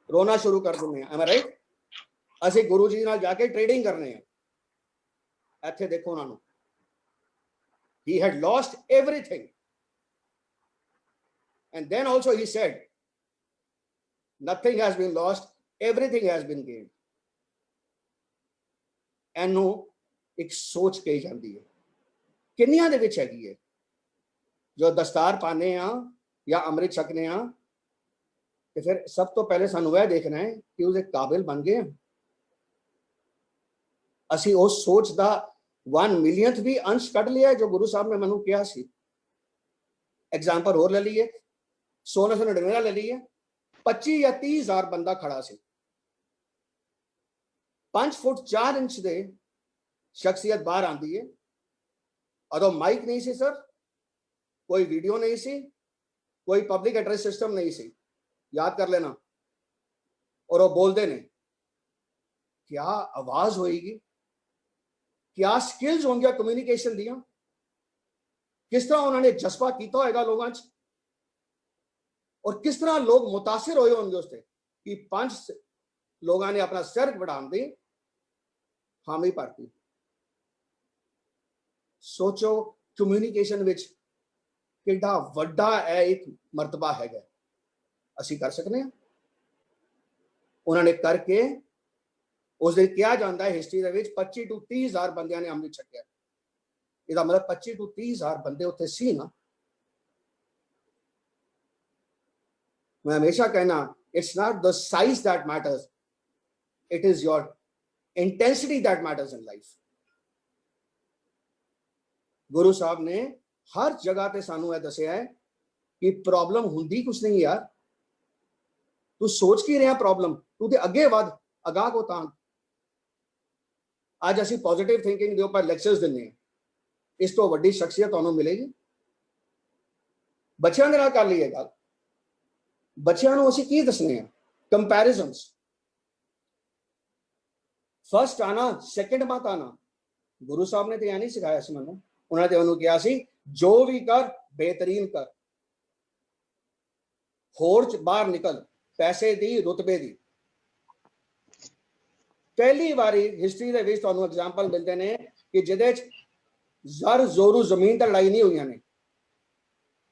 ਰੋਣਾ ਸ਼ੁਰੂ ਕਰ ਦਿੰਦੇ ਹਾਂ। M I right? ਅਸੀਂ ਗੁਰੂ ਜੀ ਨਾਲ ਜਾ ਕੇ ਟ੍ਰੇਡਿੰਗ ਕਰਨੇ ਆ। ਇੱਥੇ ਦੇਖੋ ਉਹਨਾਂ ਨੂੰ, he had lost everything and then also he said nothing has been lost, everything has been gained। ਇਹਨੂੰ ਇੱਕ ਸੋਚ ਕਹੀ ਜਾਂਦੀ ਹੈ। ਕਿੰਨੀਆਂ ਦੇ ਵਿੱਚ ਹੈਗੀ ਹੈ ਜੋ ਦਸਤਾਰ ਪਾਣੇ ਆ ਜਾਂ ਅੰਮ੍ਰਿਤ ਛਕਨੇ ਆ, ਤੇ ਫਿਰ ਸਭ ਤੋਂ ਪਹਿਲੇ ਸਾਨੂੰ ਇਹ ਦੇਖਣਾ ਹੈ ਕਿ ਉਹਦੇ ਕਾਬਿਲ ਬਣ ਗਏ। ਅਸੀਂ ਉਸ ਸੋਚ ਦਾ 1 ਮਿਲੀਅਨਥ ਵੀ ਅੰਸ਼ ਕੱਢ ਲਿਆ ਜੋ ਗੁਰੂ ਸਾਹਿਬ ਨੇ ਮੈਨੂੰ ਕਿਹਾ ਸੀ। ਐਗਜ਼ਾਮਪਲ ਹੋਰ ਲੈ ਲਈਏ, 1699 ਦਾ ਲੈ ਲਈਏ, 25 ਜਾਂ 30 ਹਜ਼ਾਰ ਬੰਦਾ ਖੜਾ ਸੀ, 5 ਫੁੱਟ 4 ਇੰਚ ਦੇ ਸ਼ਖਸੀਅਤ ਬਾਹਰ ਆਂਦੀ ਹੈ। ਉਦੋਂ ਮਾਈਕ ਨਹੀਂ ਸੀ ਸਰ, ਕੋਈ ਵੀਡੀਓ ਨਹੀਂ ਸੀ, ਕੋਈ ਪਬਲਿਕ ਐਡਰੈਸ ਸਿਸਟਮ ਨਹੀਂ ਸੀ, याद कर लेना। और वो बोलते ने, क्या आवाज होएगी, क्या स्किल्स होंगे कम्युनिकेशन दिया, किस तरह उन्होंने जज्बा किया होगा लोगों च, और किस तरह लोग मुतासिर होए होंगे उससे कि 5 लोगों ने अपना सिर बढ़ा दी हामी भरती। सोचो कम्युनिकेशन विच कितना वड्डा एक मरतबा है, ਅਸੀਂ ਕਰ ਸਕਨੇ ਹਾਂ। ਉਹਨਾਂ ਨੇ ਕਰਕੇ ਉਸ ਦਿਨ ਕਿਹਾ ਜਾਂਦਾ ਹੈ ਹਿਸਟਰੀ ਦੇ ਵਿੱਚ 25 ਤੋਂ 30 ਹਜ਼ਾਰ ਬੰਦਿਆਂ ਨੇ ਅੰਮ੍ਰਿਤ ਛਕਿਆ। ਇਹਦਾ ਮਤਲਬ 25 ਤੋਂ 30 ਹਜ਼ਾਰ ਬੰਦੇ ਉੱਥੇ ਸੀ ਨਾ। ਮੈਂ ਹਮੇਸ਼ਾ ਕਹਿਣਾ, it's not the size that matters, it is your intensity that matters in life. Guru Sahib ਨੇ ਹਰ ਜਗ੍ਹਾ ਤੇ ਸਾਨੂੰ ਇਹ ਦੱਸਿਆ ਹੈ ਕਿ ਪ੍ਰੋਬਲਮ ਹੁੰਦੀ ਕੁਛ ਨਹੀਂ ਯਾਰ, तू सोच की रहा प्रॉब्लम, तू ते अगे वध, अगाह को तां। आज असी पॉजिटिव थिंकिंग दे उपर लेक्चर्स दिंदे हैं, इस तो वड्डी शख्सियत तुहानूं मिलेगी। बच्चों दे नाल कर लईए गल, बच्चों नूं असी की दसने हैं? कंपैरिजन्स, फर्स्ट आना सैकेंड मत आना। गुरु साहब ने तो यह नहीं सिखाया सी मैनूं, उन्होंने तो उन्होंने कहा सी जो भी कर बेहतरीन कर, होर च बाहर निकल, पैसे दी रुतबे दी। पहली बारी हिस्टरी दे विच तुहानूं एग्जाम्पल मिलते हैं कि जिहदे जर जोरू जमीन ते लड़ाई नहीं हुई ने,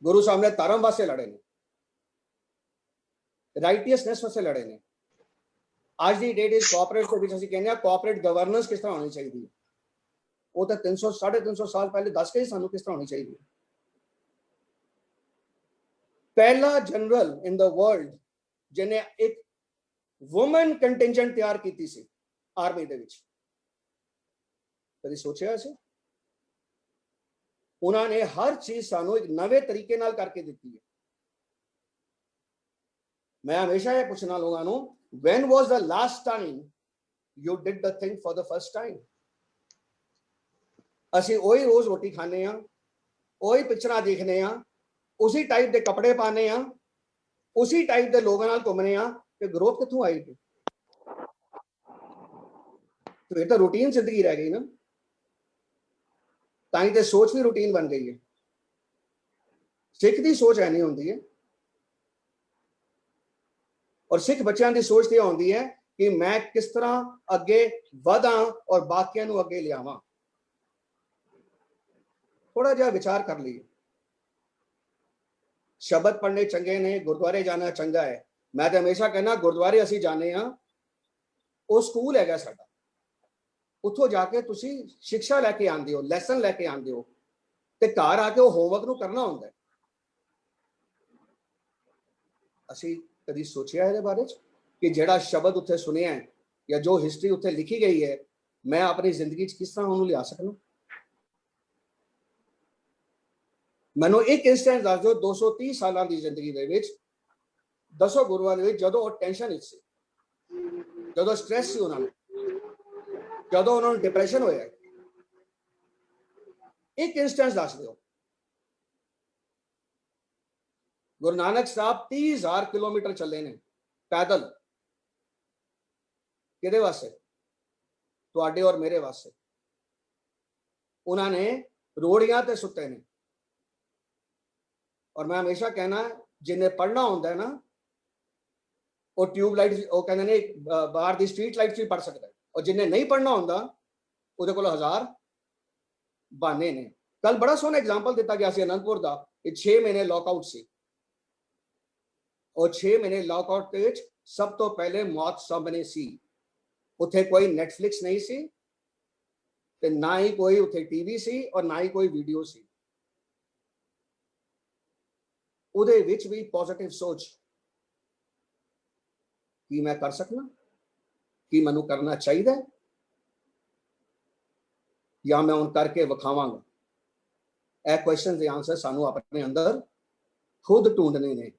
गुरु साहब ने धर्म वास्ते लड़े ने, राइटियसनेस वास्ते लड़े ने। आज की डेट इज कोऑपरेट के विच असीं कहने कोऑपरेट गवर्नेंस किस तरह होनी चाहिए, वो तो 300 350 साल पहले दस के सानूं किस तरह होनी चाहिए। पहला जनरल इन द वर्ल्ड जिन्हें एक वुमन कंटिजेंट तैयार की सी आर्मी दे विच, कभी सोचा ऐसे? उन्होंने हर चीज सानू एक नवे तरीके नाल करके दी है। मैं हमेशा ये पूछना लोगों को, when was the last time you did the thing for the first time? असी वही रोज रोटी खाने, वही पिक्चर देखने, उसी टाइप के कपड़े पाने, उसी टाइप के लोगों नाल घूमने कि ग्रोथ कित्थों आई थी? तो ये तो रूटीन जिंदगी रह गई ना, ताई ते सोच भी रूटीन बन गई है। सिख की सोच है नहीं होती है, और सिख बच्चों की सोच ये होती है कि मैं किस तरह अगे वधा और बाकियां नूं अगे लियावां। थोड़ा जिहा विचार कर लीए। शब्द पढ़ने चंगे ने, गुरुद्वारे जाना चंगा है। मैं तो हमेशा कहना गुरुद्वारे असी जाने हाँ, वो स्कूल है साडा, उत्थों जाके तुसी शिक्षा लैके आंदे हो, लैसन लैके आंदे हो, ते घर आके वो होमवर्क नूं करना हुंदा है। असी कदी सोचिया इहदे बारे कि जिहड़ा शब्द उत्थे सुनिया है या जो हिस्ट्री उत्थे लिखी गई है, मैं अपनी जिंदगी च किस तरह उहनूं लिया सकना? ਮੈਨੂੰ ਇੱਕ ਇੰਸਟੈਂਸ ਦੱਸ ਦਿਓ 230 ਸਾਲਾਂ ਦੀ ਜ਼ਿੰਦਗੀ ਦੇ ਵਿੱਚ 10 ਗੁਰੂਆਂ ਦੇ ਵਿੱਚ ਜਦੋਂ ਉਹ ਟੈਨਸ਼ਨ ਵਿੱਚ ਸੀ, ਜਦੋਂ ਸਟ੍ਰੈਸ ਸੀ ਉਹਨਾਂ ਨੂੰ, ਜਦੋਂ ਉਹਨਾਂ ਨੂੰ ਡਿਪਰੈਸ਼ਨ ਹੋਇਆ, ਇੱਕ ਇੰਸਟੈਂਸ ਦੱਸ ਦਿਓ। ਗੁਰੂ ਨਾਨਕ ਸਾਹਿਬ 30,000 ਕਿਲੋਮੀਟਰ ਚੱਲੇ ਨੇ ਪੈਦਲ, ਕਿਹਦੇ ਵਾਸਤੇ? ਤੁਹਾਡੇ ਔਰ ਮੇਰੇ ਵਾਸਤੇ। ਉਹਨਾਂ ਨੇ ਰੋੜੀਆਂ ਤੇ ਸੁੱਤੇ ਨੇ। ਔਰ ਮੈਂ ਹਮੇਸ਼ਾ ਕਹਿਣਾ, ਜਿन्हें पढ़ना होता है ना, वो ट्यूबलाइट वो कहते ने बाहर दी स्ट्रीट लाइट भी पढ़ सकता है, और जिन्हें नहीं पढ़ना होता ਉਹਦੇ ਕੋਲ 1000 ਬਹਾਨੇ ਨੇ। ਕੱਲ ਬੜਾ ਸੋਹਣਾ ਐਗਜ਼ਾਮਪਲ ਦਿੱਤਾ ਗਿਆ ਸੀ ਅਨੰਦਪੁਰ ਦਾ, ਕਿ 6 ਮਹੀਨੇ ਲੌਕਆਊਟ ਸੀ, और 6 महीने लॉकआउट ਦੇ ਵਿੱਚ ਸਭ ਤੋਂ ਪਹਿਲੇ ਮੌਤ ਸਾਹਮਣੇ ਸੀ। ਉੱਥੇ ਕੋਈ ਨੈਟਫਲਿਕਸ ਨਹੀਂ ਸੀ, ਤੇ ਨਾ ਹੀ ਕੋਈ ਉੱਥੇ ਟੀਵੀ ਸੀ, ਔਰ ਨਾ ਹੀ ਕੋਈ ਵੀਡੀਓ ਸੀ। ਉਹਦੇ ਵਿੱਚ ਵੀ ਪੋਜ਼ਿਟਿਵ ਸੋਚ, ਕੀ ਮੈਂ ਕਰ ਸਕਦਾ, ਕੀ ਮੈਨੂੰ ਕਰਨਾ ਚਾਹੀਦਾ, ਜਾਂ ਮੈਂ ਹੁਣ ਕਰਕੇ ਵਿਖਾਵਾਂਗਾ। ਇਹ ਕੁਐਸਚਨ ਦੇ ਆਨਸਰ ਸਾਨੂੰ ਆਪਣੇ ਅੰਦਰ ਖੁਦ ਢੂੰਡਨੇ ਨੇ।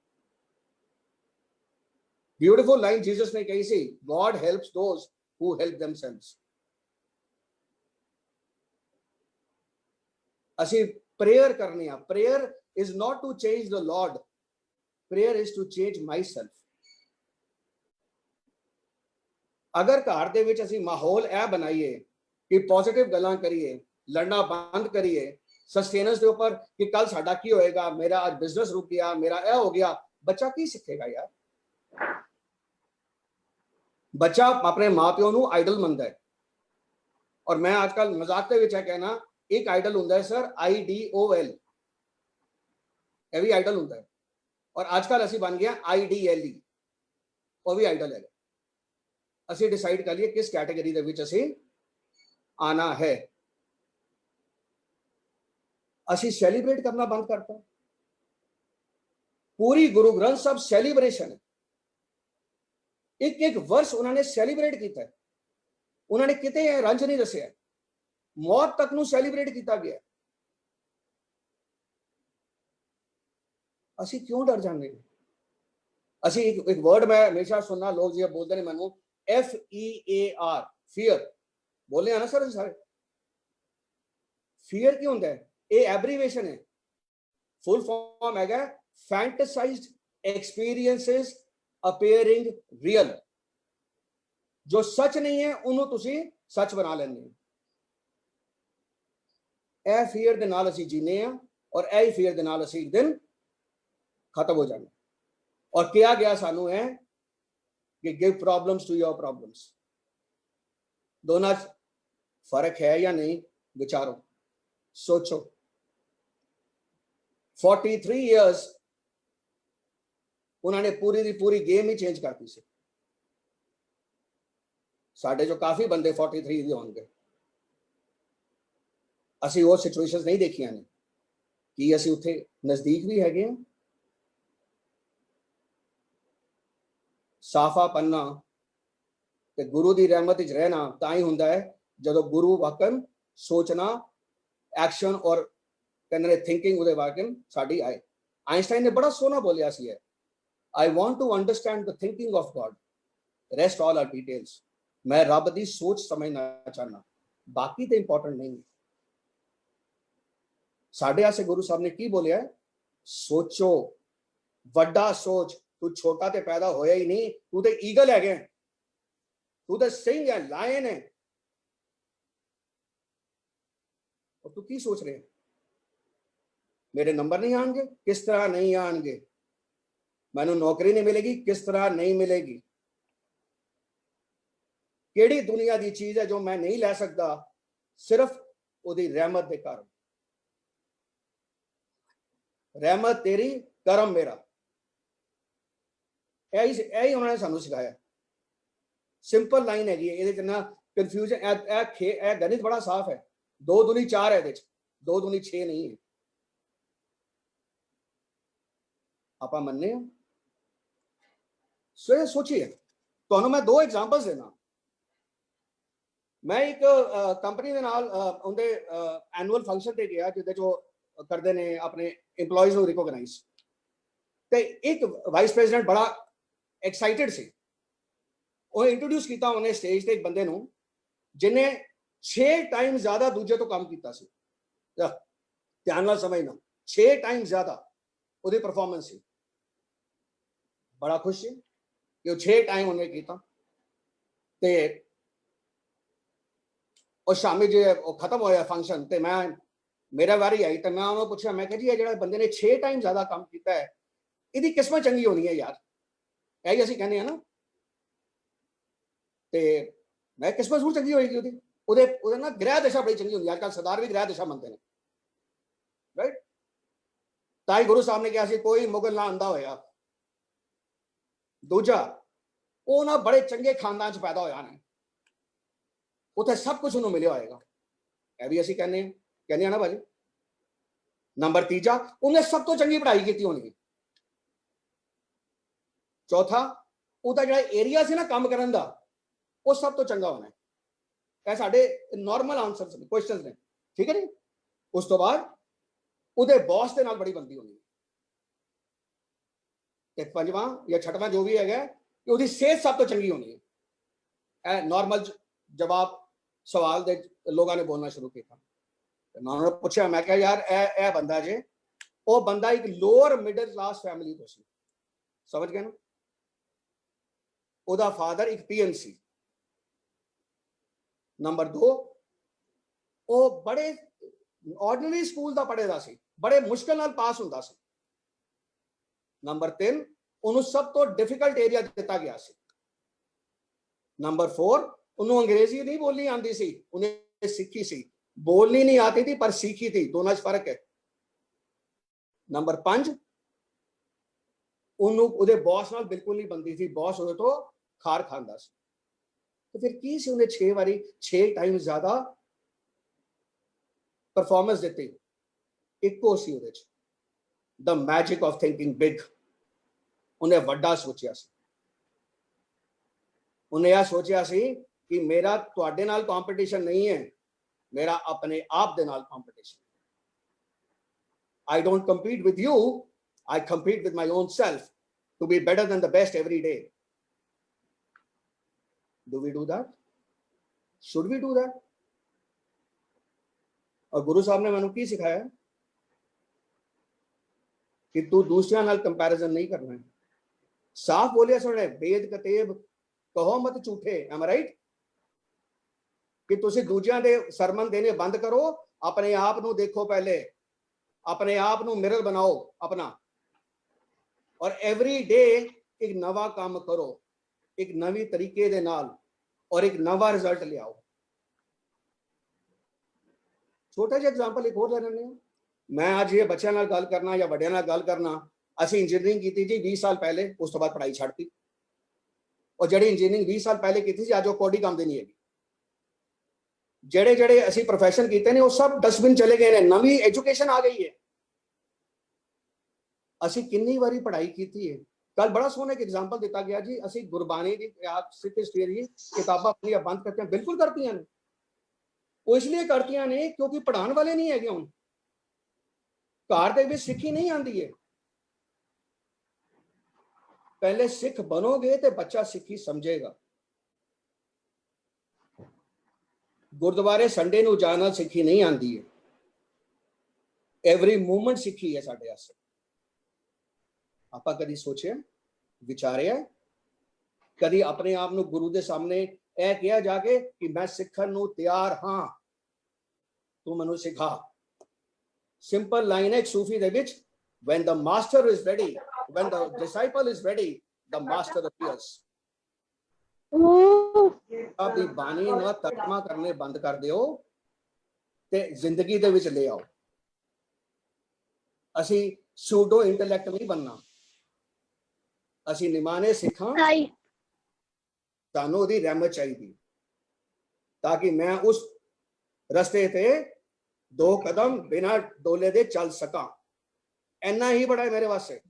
ब्यूटीफुल लाइन जीसस ने कही सी, God helps those who help themselves। ਅਸੀਂ प्रेयर करने आ। Prayer is not to change the Lord, prayer is to change myself। अगर घर ਦੇ ਵਿੱਚ ਅਸੀਂ ਮਾਹੌਲ ਇਹ ਬਣਾਈਏ ਕਿ ਪੋਜ਼ਿਟਿਵ ਗੱਲਾਂ ਕਰੀਏ, ਲੜਨਾ ਬੰਦ ਕਰੀਏ, ਸਸਟੇਨੈਂਸ ਦੇ ਉੱਪਰ ਕਿ ਕੱਲ ਸਾਡਾ ਕੀ ਹੋਏਗਾ, ਮੇਰਾ ਅੱਜ ਬਿਜ਼ਨਸ ਰੁਕ ਗਿਆ, ਮੇਰਾ ਇਹ ਹੋ ਗਿਆ, ਬੱਚਾ ਕੀ ਸਿੱਖੇਗਾ ਯਾਰ? ਬੱਚਾ ਆਪਣੇ ਮਾਪਿਓ ਨੂੰ ਆਈਡਲ ਮੰਨਦਾ ਹੈ। ਔਰ ਮੈਂ ਅੱਜ ਕੱਲ ਮਜ਼ਾਕ ਦੇ ਵਿੱਚ ਇਹ ਕਹਿਣਾ, ਇੱਕ ਆਈਡਲ ਹੁੰਦਾ ਹੈ ਸਰ IDOL, ਇਹ ਵੀ ਆਈਡਲ ਹੁੰਦਾ ਹੈ। ਔਰ ਅੱਜ ਕੱਲ ਅਸੀਂ ਬਣ ਗਿਆ IDLE, ਉਹ ਵੀ ਆਈਡਲ ਹੈ। ਅਸੀਂ ਡਿਸਾਈਡ ਕਰ ਲਈਏ ਕਿਸ ਕੈਟੇਗਰੀ ਦੇ ਵਿੱਚ ਅਸੀਂ ਆਣਾ ਹੈ। ਅਸੀਂ ਸੈਲੀਬ੍ਰੇਟ ਕਰਨਾ ਬੰਦ ਕਰਤਾ। पूरी गुरु ग्रंथ साहब सैलीब्रेशन है, एक एक वर्ष उन्होंने सैलीब्रेट किया है। उन्होंने किते रंज नहीं दसिया, मौत तक नू सैलीब्रेट किया गया। असी क्यों डर जाएंगे? असी एक वर्ड मैं हमेशा सुनना, लोग जी बोलते हैं मैनू FEAR, फियर बोले ना सर सारे। फियर क्यों होता है? ये एब्रीवेशन है, फुल फॉर्म है फैंटेसाइज्ड एक्सपीरियंसेस अपीयरिंग रियल। जो सच नहीं है उन्होंने तुसी सच बना लेंगे। ए फियर दे नाल असी जीने हैं, और ए फियर दे नाल असी एक दिन खत्म हो जाना। और किया गया सानू है कि give problems to your problems. दोनों फर्क है या नहीं? विचारो, सोचो। 43 इयर्स उन्होंने पूरी दी पूरी गेम ही चेंज करती सी। साढ़े जो काफी बंदे 43 दे होंगे, असी वो सिचुएशंस नहीं देखियां ने कि असी उत्थे नजदीक भी हैगे हैं। साफा पन्ना ते गुरु दी रहमत विच रहना तां ही हुंदा है जदों गुरु वाकन सोचना, एक्शन और कहने थिंकिंग उहदे वाकन साडी आए। आइंस्टाइन ने बड़ा सोहना बोलिया सी है, I want to understand the thinking of God, rest all are details। मैं रब दी सोच समझना चाहना, बाकी तो इंपॉर्टेंट नहीं। साढ़े आसे गुरु साहब ने की बोलिया है, सोचो, वड्डा सोच। तू छोटा ते पैदा होया ही नहीं, तू तो ईगल है, तू तो सिंह है, लायन है। और तू की सोच रहे? मेरे नंबर नहीं आएंगे? किस तरह नहीं आएंगे? मैनू नौकरी नहीं मिलेगी? किस तरह नहीं मिलेगी? केड़ी दुनिया की चीज है जो मैं नहीं ले सकता? सिर्फ उदी रहमत दे कारण। रहमत तेरी, करम मेरा। यही उन्होंने सानू सिखाया। सिंपल लाइन हैगी, ये कंफ्यूजन। गणित बड़ा साफ है, 2 दूनी 4 है, 2 दूनी 6 नहीं है। आप मन्ने हो? सो सोचिए। तो मैं 2 एग्जांपल्स देना। मैं एक कंपनी के नाल उनके एनुअल फंक्शन ते गया जिहदे जो करते ने अपने एम्प्लॉइज को रिकॉग्नाइज। तो एक वाइस प्रेसिडेंट बड़ा एक्साइटेड सी, ਉਹ ਇੰਟਰੋਡਿਊਸ ਕੀਤਾ ਉਹਨੇ ਸਟੇਜ ਤੇ ਇੱਕ ਬੰਦੇ ਨੂੰ ਜਿਹਨੇ 6 ਟਾਈਮ ਜ਼ਿਆਦਾ ਦੂਜੇ ਤੋਂ ਕੰਮ ਕੀਤਾ ਸੀ। ਧਿਆਨ ਨਾਲ ਸਮਝਣਾ, 6 ਟਾਈਮ ਜ਼ਿਆਦਾ ਉਹਦੀ ਪਰਫਾਰਮੈਂਸ ਸੀ। ਬੜਾ ਖੁਸ਼ ਸੀ ਕਿ ਉਹ 6 ਟਾਈਮ ਉਹਨੇ ਕੀਤਾ। ਤੇ ਉਹ ਸ਼ਾਮੀ ਜੇ ਉਹ ਖਤਮ ਹੋਇਆ ਫੰਕਸ਼ਨ ਤੇ ਮੈਂ ਮੇਰਾ ਵਾਰੀ ਆਈ ਤੇ ਮੈਂ ਉਹਨੂੰ ਪੁੱਛਿਆ, ਮੈਂ ਕਿਹਾ ਜੀ ਇਹ ਜਿਹੜਾ ਬੰਦੇ ਨੇ 6 ਟਾਈਮ ਜ਼ਿਆਦਾ ਕੰਮ ਕੀਤਾ ਹੈ ਇਹਦੀ ਕਿਸਮਤ ਚੰਗੀ ਹੋਣੀ ਹੈ ਯਾਰ, ਇਹ ਹੀ ਅਸੀਂ ਕਹਿੰਦੇ ਆ ਨਾ। ਤੇ ਮੈਂ ਕਿਸਮਤ ਜ਼ਰੂਰ ਚੰਗੀ ਹੋਏਗੀ ਉਹਦੇ ਨਾ ਗ੍ਰਹਿ ਦਿਸ਼ਾ ਬੜੀ ਚੰਗੀ ਹੁੰਦੀ ਹੈ। ਅੱਜ ਕੱਲ੍ਹ ਸਰਦਾਰ ਵੀ ਗ੍ਰਹਿ ਦਿਸ਼ਾ ਮੰਨਦੇ ਨੇ, ਰਾਈਟ। ਤਾਂ ਹੀ ਗੁਰੂ ਸਾਹਿਬ ਨੇ ਕਿਹਾ ਸੀ ਕੋਈ ਮੁਗਲ ਨਾ ਆਂਦਾ ਹੋਇਆ। ਦੂਜਾ, ਉਹ ਨਾ ਬੜੇ ਚੰਗੇ ਖਾਨਦਾਨ 'ਚ ਪੈਦਾ ਹੋਇਆ ਨੇ, ਉੱਥੇ ਸਭ ਕੁਝ ਉਹਨੂੰ ਮਿਲਿਆ ਹੋਏਗਾ। ਇਹ ਵੀ ਅਸੀਂ ਕਹਿੰਦੇ ਆ ਨਾ ਭਾਜੀ। ਨੰਬਰ ਤੀਜਾ, ਉਹਨੇ ਸਭ ਤੋਂ ਚੰਗੀ ਪੜ੍ਹਾਈ ਕੀਤੀ ਹੋਣੀ। ਚੌਥਾ, ਉਹਦਾ ਜਿਹੜਾ ਏਰੀਆ ਸੀ ਨਾ ਕੰਮ ਕਰਨ ਦਾ, ਉਹ ਸਭ ਤੋਂ ਚੰਗਾ ਹੋਣਾ। ਇਹ ਸਾਡੇ ਨਾਰਮਲ ਆਨਸਰਸ ਨੇ, ਕੁਐਸਚਨਸ ਨੇ, ਠੀਕ ਹੈ ਜੀ। ਉਸ ਤੋਂ ਬਾਅਦ ਉਹਦੇ ਬੌਸ ਦੇ ਨਾਲ ਬੜੀ ਬਣਦੀ ਹੋਣੀ। ਤੇ ਪੰਜਵਾਂ ਜਾਂ ਛਠਵਾਂ ਜੋ ਵੀ ਹੈਗਾ ਕਿ ਉਹਦੀ ਸਿਹਤ ਸਭ ਤੋਂ ਚੰਗੀ ਹੋਣੀ ਹੈ। ਇਹ ਨਾਰਮਲ ਜਵਾਬ ਸਵਾਲ ਦੇ ਲੋਕਾਂ ਨੇ ਬੋਲਣਾ ਸ਼ੁਰੂ ਕੀਤਾ। ਮੈਂ ਉਹਨਾਂ ਨੂੰ ਪੁੱਛਿਆ, ਮੈਂ ਕਿਹਾ ਯਾਰ ਇਹ ਬੰਦਾ ਜੇ, ਉਹ ਬੰਦਾ ਇੱਕ ਲੋਅਰ ਮਿਡਲ ਕਲਾਸ ਫੈਮਿਲੀ ਤੋਂ ਸੀ, ਸਮਝ ਗਏ ਨਾ। ਉਹਦਾ ਫਾਦਰ ਇੱਕ ਪੀਐਨ ਸੀ। ਨੰਬਰ 2, ਉਹ ਬੜੇ ਆਰਡੀਨਰੀ ਸਕੂਲ ਦਾ ਪੜ੍ਹੇ ਦਾ ਸੀ, ਬੜੇ ਮੁਸ਼ਕਲ ਨਾਲ ਪਾਸ ਹੁੰਦਾ ਸੀ। ਨੰਬਰ 3, ਉਹਨੂੰ ਸਭ ਤੋਂ ਡਿਫਿਕਲਟ ਏਰੀਆ ਦਿੱਤਾ ਗਿਆ ਸੀ। ਨੰਬਰ 4, ਉਹਨੂੰ ਅੰਗਰੇਜ਼ੀ ਨਹੀਂ ਬੋਲਣੀ ਆਉਂਦੀ ਸੀ, ਉਹਨੇ ਸਿੱਖੀ ਸੀ। ਬੋਲਣੀ ਨਹੀਂ ਆਤੀ थी पर सीखी थी, दोनों में फर्क है। नंबर 5, ਉਹਨੂੰ ਉਹਦੇ ਬੌਸ ਨਾਲ ਬਿਲਕੁਲ ਨਹੀਂ ਬੰਦੀ ਸੀ, ਬੌਸ ਉਹਦੇ ਤੋਂ ਖਾਰ ਖਾਂਦਾ ਸੀ। ਤੇ ਫਿਰ ਕੀ ਸੀ, ਉਹਨੇ 6 ਵਾਰੀ 6 ਟਾਈਮ ਜ਼ਿਆਦਾ ਪਰਫਾਰਮੈਂਸ ਦਿੱਤੀ। ਇੱਕੋ ਸੀ ਉਹਦੇ ਚ ਦ ਮੈਜਿਕ ਆਫ ਥਿੰਕਿੰਗ ਬਿਗ। ਉਹਨੇ ਵੱਡਾ ਸੋਚਿਆ ਸੀ। ਉਹਨੇ ਇਹ ਸੋਚਿਆ ਸੀ ਕਿ ਮੇਰਾ ਤੁਹਾਡੇ ਨਾਲ ਕੰਪੀਟੀਸ਼ਨ ਨਹੀਂ ਹੈ, मेरा अपने आप दे नाल competition। I don't compete with you, I compete with my own self to be better than the best every day. Do we do that? Should we do that? और गुरु साहब ने मैंने की सिखाया कि तू दूसरियां नाल कंपैरिजन नहीं करना है। साफ बोलिया सुने, वेद कतेब कहो मत झूठे। am I right? कि तुसी दूजियां दे सरमन देने बंद करो, अपने आप नू देखो, पहले अपने आप नू मिरर बनाओ अपना, और एवरी डे एक नवा काम करो, एक नवी तरीके दे नाल, और एक नवा रिजल्ट ले आओ। छोटा जिहा एग्जांपल एक और ले लेने। मैं आज ये बच्चों नाल गल करना या बड़ियां नाल गल करना, असीं इंजीनियरिंग की जी 20 साल पहले, उस तो बाद पढ़ाई छड्डती, और जिहड़ी इंजीनियरिंग 20 साल पहले की सी, अज वो कोडी काम दी नहीं है। ਜਿਹੜੇ ਜਿਹੜੇ ਅਸੀਂ ਪ੍ਰੋਫੈਸ਼ਨ ਕੀਤੇ ਨੇ ਉਹ ਸਭ ਡਸਟਬਿਨ ਚਲੇ ਗਏ ਨੇ, ਨਵੀਂ ਐਜੂਕੇਸ਼ਨ ਆ ਗਈ ਹੈ। ਅਸੀਂ ਕਿੰਨੀ ਵਾਰੀ ਪੜ੍ਹਾਈ ਕੀਤੀ ਹੈ। ਕੱਲ ਬੜਾ ਸੋਹਣਾ ਇੱਕ ਐਗਜ਼ਾਮਪਲ ਦਿੱਤਾ ਗਿਆ ਜੀ, ਅਸੀਂ ਗੁਰਬਾਣੀ ਦੀ ਸਿੱਖ ਹਿਸਟਰੀ ਦੀ ਕਿਤਾਬਾਂ ਆਪਣੀਆਂ ਬੰਦ ਕਰਤੀਆਂ। ਬਿਲਕੁਲ ਕਰਤੀਆਂ ਨੇ। ਉਹ ਇਸ ਲਈ ਕਰਤੀਆਂ ਨੇ ਕਿਉਂਕਿ ਪੜ੍ਹਾਉਣ ਵਾਲੇ ਨਹੀਂ ਹੈਗੇ। ਹੁਣ ਘਰ ਦੇ ਵਿੱਚ ਸਿੱਖੀ ਨਹੀਂ ਆਉਂਦੀ ਹੈ। ਪਹਿਲੇ ਸਿੱਖ ਬਣੋਗੇ ਤੇ ਬੱਚਾ ਸਿੱਖੀ ਸਮਝੇਗਾ। गुरुद्वारे संडे नूं जाना सिक्खी नहीं आती है, एवरी मूवमेंट सिक्खी है साडे वास्ते। आपां कदी सोचिया, विचारिया, कदी अपने आप नूं गुरु दे सामने यह कहा जाके कि मैं सिखण नूं तैयार हाँ, तू मैनूं सिखा। सिंपल लाइन है एक सूफी दे विच, when the master is ready, when the disciple is ready, the master appears। ਆਪਦੀ ਬਾਣੀ ਨਾਲ ਤਰਜਮਾ ਕਰਨੇ ਬੰਦ ਕਰ ਦਿਓ ਤੇ ਜ਼ਿੰਦਗੀ ਦੇ ਵਿੱਚ ਲੈ ਆਓ। ਅਸੀਂ ਸੂਡੋ ਇੰਟੈਲੈਕਟ ਨਹੀਂ ਬਣਨਾ, ਅਸੀਂ ਨਿਮਾਣੇ ਸਿੱਖਾਂ। ਸਾਨੂੰ ਉਹਦੀ ਰਹਿਮਤ ਚਾਹੀਦੀ ਤਾਂ ਕਿ ਮੈਂ ਉਸ ਰਸਤੇ ਤੇ 2 ਕਦਮ ਬਿਨਾਂ ਡੋਲੇ ਦੇ ਚੱਲ ਸਕਾਂ। ਇੰਨਾ ਹੀ ਬੜਾ ਹੈ ਮੇਰੇ ਵਾਸਤੇ।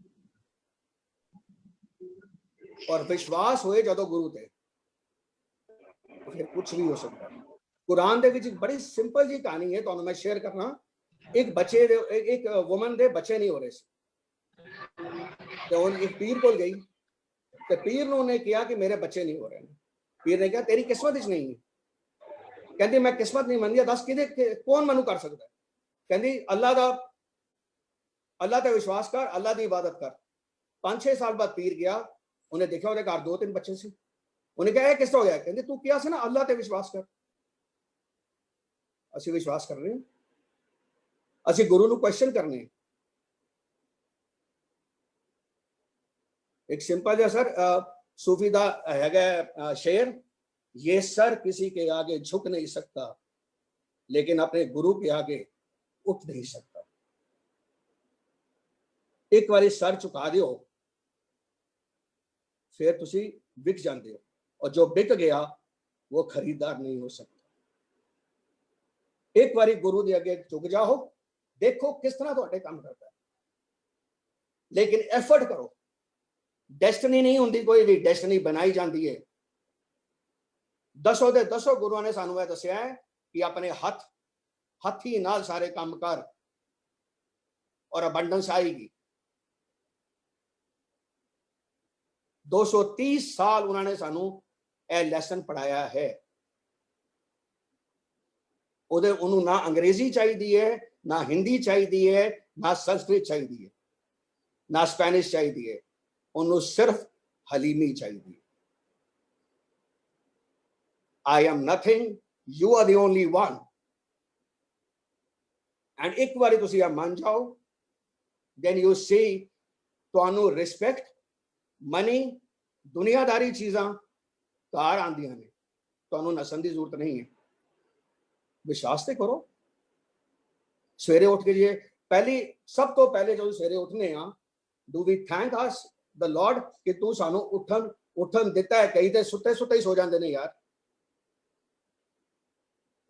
ਔਰ ਵਿਸ਼ਵਾਸ ਹੋਏ ਜਦੋਂ ਗੁਰੂ ਤੇ, फिर कुछ भी हो सकता है। कुरान दे विच बड़ी सिंपल जी कहानी है, तो मैं शेयर करना। एक बच्चे एक वुमन दे बच्चे नहीं हो रहे सी ते हुण एक पीर कोल गई ते पीर नूं उन्हें कहा कि मेरे बच्चे नहीं हो रहे। पीर ने कहा तेरी किस्मत विच नहीं है। कहती मैं किस्मत नहीं मनदी, दस कि कौन मैनू कर सकता है। कहती अल्लाह ते विश्वास कर, अल्लाह की इबादत कर। 5-6 साल बाद पीर गया, उन्हें देखा उहदे घर 2-3 बच्चे सी। उन्हें कहा किस तरह हो गया? कहते तू क्या सी ना अल्लाह ते विश्वास कर। असीं विश्वास कर रहे हैं, असीं गुरु नूं क्वेश्चन करने। एक सिंपल जिहा सर सूफी दा हैगा शेर, ये सर किसी के आगे झुक नहीं सकता लेकिन अपने गुरु के आगे उठ नहीं सकता। एक बारी सर झुका दियो फिर तुसी बिक जाते हो, और जो बिक गया वो खरीदार नहीं हो सकता। एक बारी गुरु के अगे झुक जाओ, देखो किस तरह तुहाडे काम करता है, लेकिन एफर्ट करो। डेस्टिनी नहीं होंदी, कोई भी डेस्टिनी बनाई जाती है। 10 दे 10 गुरुआं ने सानू दस्सिया है कि अपने हथी नाल सारे काम कर और अबंडेंस आएगी। 230 साल उन्होंने सानू यह लैसन पढ़ाया है। उन्होंने ना अंग्रेजी चाहिए है, ना हिंदी चाहिए है, ना संस्कृत चाहिए है, ना स्पेनिश चाहिए है, उन्होंने सिर्फ हलीमी चाहिए। I am nothing, you are the only one. And एक बारी तुसी मान जाओ, then you see तुहानू रिस्पेक्ट, मनी, दुनियादारी चीज़ां घर आंदियां ने, तुहानू नसन की जरूरत नहीं है। विश्वास तो करो। सवेरे उठ के जे पहली सब तो पहले जो सवेरे उठने do we thank us the Lord कि तू सानू उठन दिता है। कई तो सुते सुते ही सो जाते हैं यार,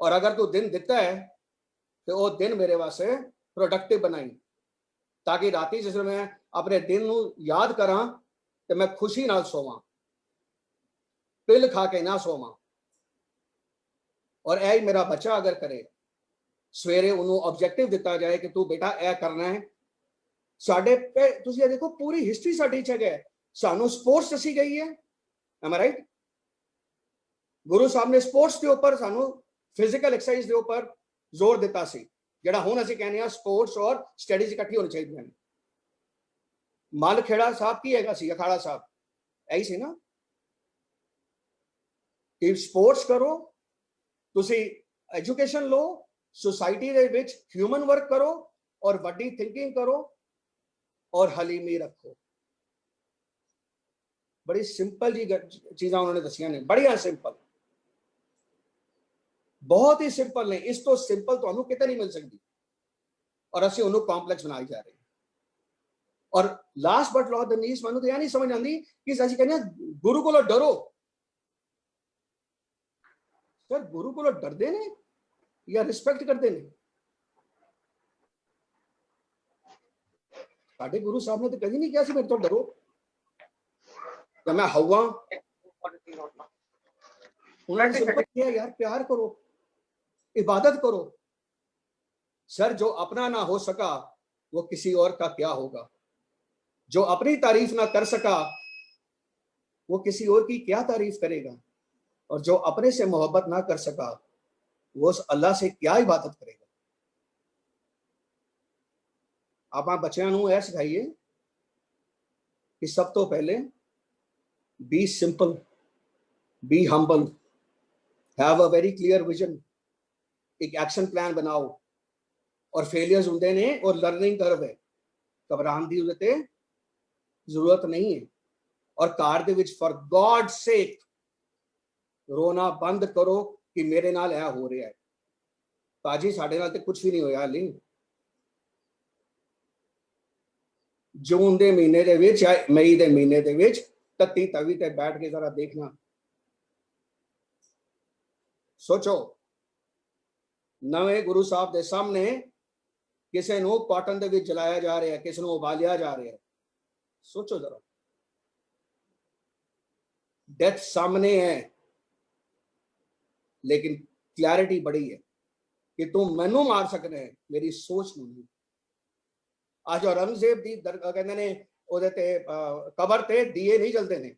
और अगर तू दिन दिता है तो वो दिन मेरे वास्ते प्रोडक्टिव बनाई, ताकि राती जिस मैं अपने दिन नू याद करा तो मैं खुशी नाल सोवां, पिल खा के ना सोवां। और यही मेरा बच्चा अगर करे, सवेरे उन्होंने ऑब्जेक्टिव दिता जाए कि तू बेटा यह करना है। साडे पे तुसीं देखो पूरी हिस्ट्री साडी च है, सानू स्पोर्ट्स दसी गई है। M I right? गुरु साहब ने स्पोर्ट्स के ऊपर सानू फिजिकल एक्सरसाइज के ऊपर जोर दिता सी, जिहड़ा हुण असीं कहने स्पोर्ट्स और स्टडीज इकट्ठी होनी चाहिए। मल खेड़ा साहब की हैगा सी, अखाड़ा साहब यही सी ना कि स्पोर्ट्स करो, तुसी education low, society they which human work करो और वड्डी थिंकिंग करो और हलीमी रखो। बड़ी सिंपल जी चीज़ां उन्होंने दसियां ने, बढ़िया सिंपल, बहुत ही सिंपल ने। इस तो सिंपल तो कितने नहीं मिल सकती, और असीं उन्होंने कॉम्प्लेक्स बनाई जा रहे हैं। और last but not the least मैं तो यह नहीं समझ आती कि असीं कहने गुरु को डरो। सर गुरु को डरते ने या रिस्पेक्ट करते हैं? साडे गुरु साहब ने तो कभी नहीं कहा मेरे तो डरो, तो मैं हवा। उन्होंने सिंपल किया यार प्यार करो, इबादत करो। सर जो अपना ना हो सका वो किसी और का क्या होगा, जो अपनी तारीफ ना कर सका वो किसी और की क्या तारीफ करेगा, और जो अपने से मोहब्बत ना कर सका वो उस अल्लाह से क्या इबादत करेगा। आप बच्चों को यह सिखाइए कि सब तो पहले be simple, be humble, have a very clear vision, एक एक्शन प्लान बनाओ। और फेलियर्स होंगे ने और लर्निंग कर्व है, घबराने की जरूरत नहीं है। और car they which for God sake रोना बंद करो कि मेरे नाल ऐ हो रहा है। पाजी साडे नाल ते कुछ भी नहीं होया हाली। जून के महीने दे विच या मई के महीने दे विच तत्ती तवी ते बैठ के जरा देखना, सोचो नवे गुरु साहब के सामने किसी को कॉटन दे विच जलाया जा रहा है, किसी को उबालिया जा रहा है। सोचो जरा, डेथ सामने है लेकिन क्लैरिटी बड़ी है ਕਿ ਤੂੰ ਮੈਨੂੰ ਮਾਰ ਸਕਦਾ ਹੈ, ਮੇਰੀ ਸੋਚ ਨੂੰ ਨਹੀਂ। ਅੱਜ ਔਰੰਗਜ਼ੇਬ ਦੀ ਕਹਿੰਦੇ ਨੇ ਉਹਦੇ ਤੇ ਕਬਰ ਤੇ ਦੀਏ ਨਹੀਂ ਜਲਦੇ ਨੇ।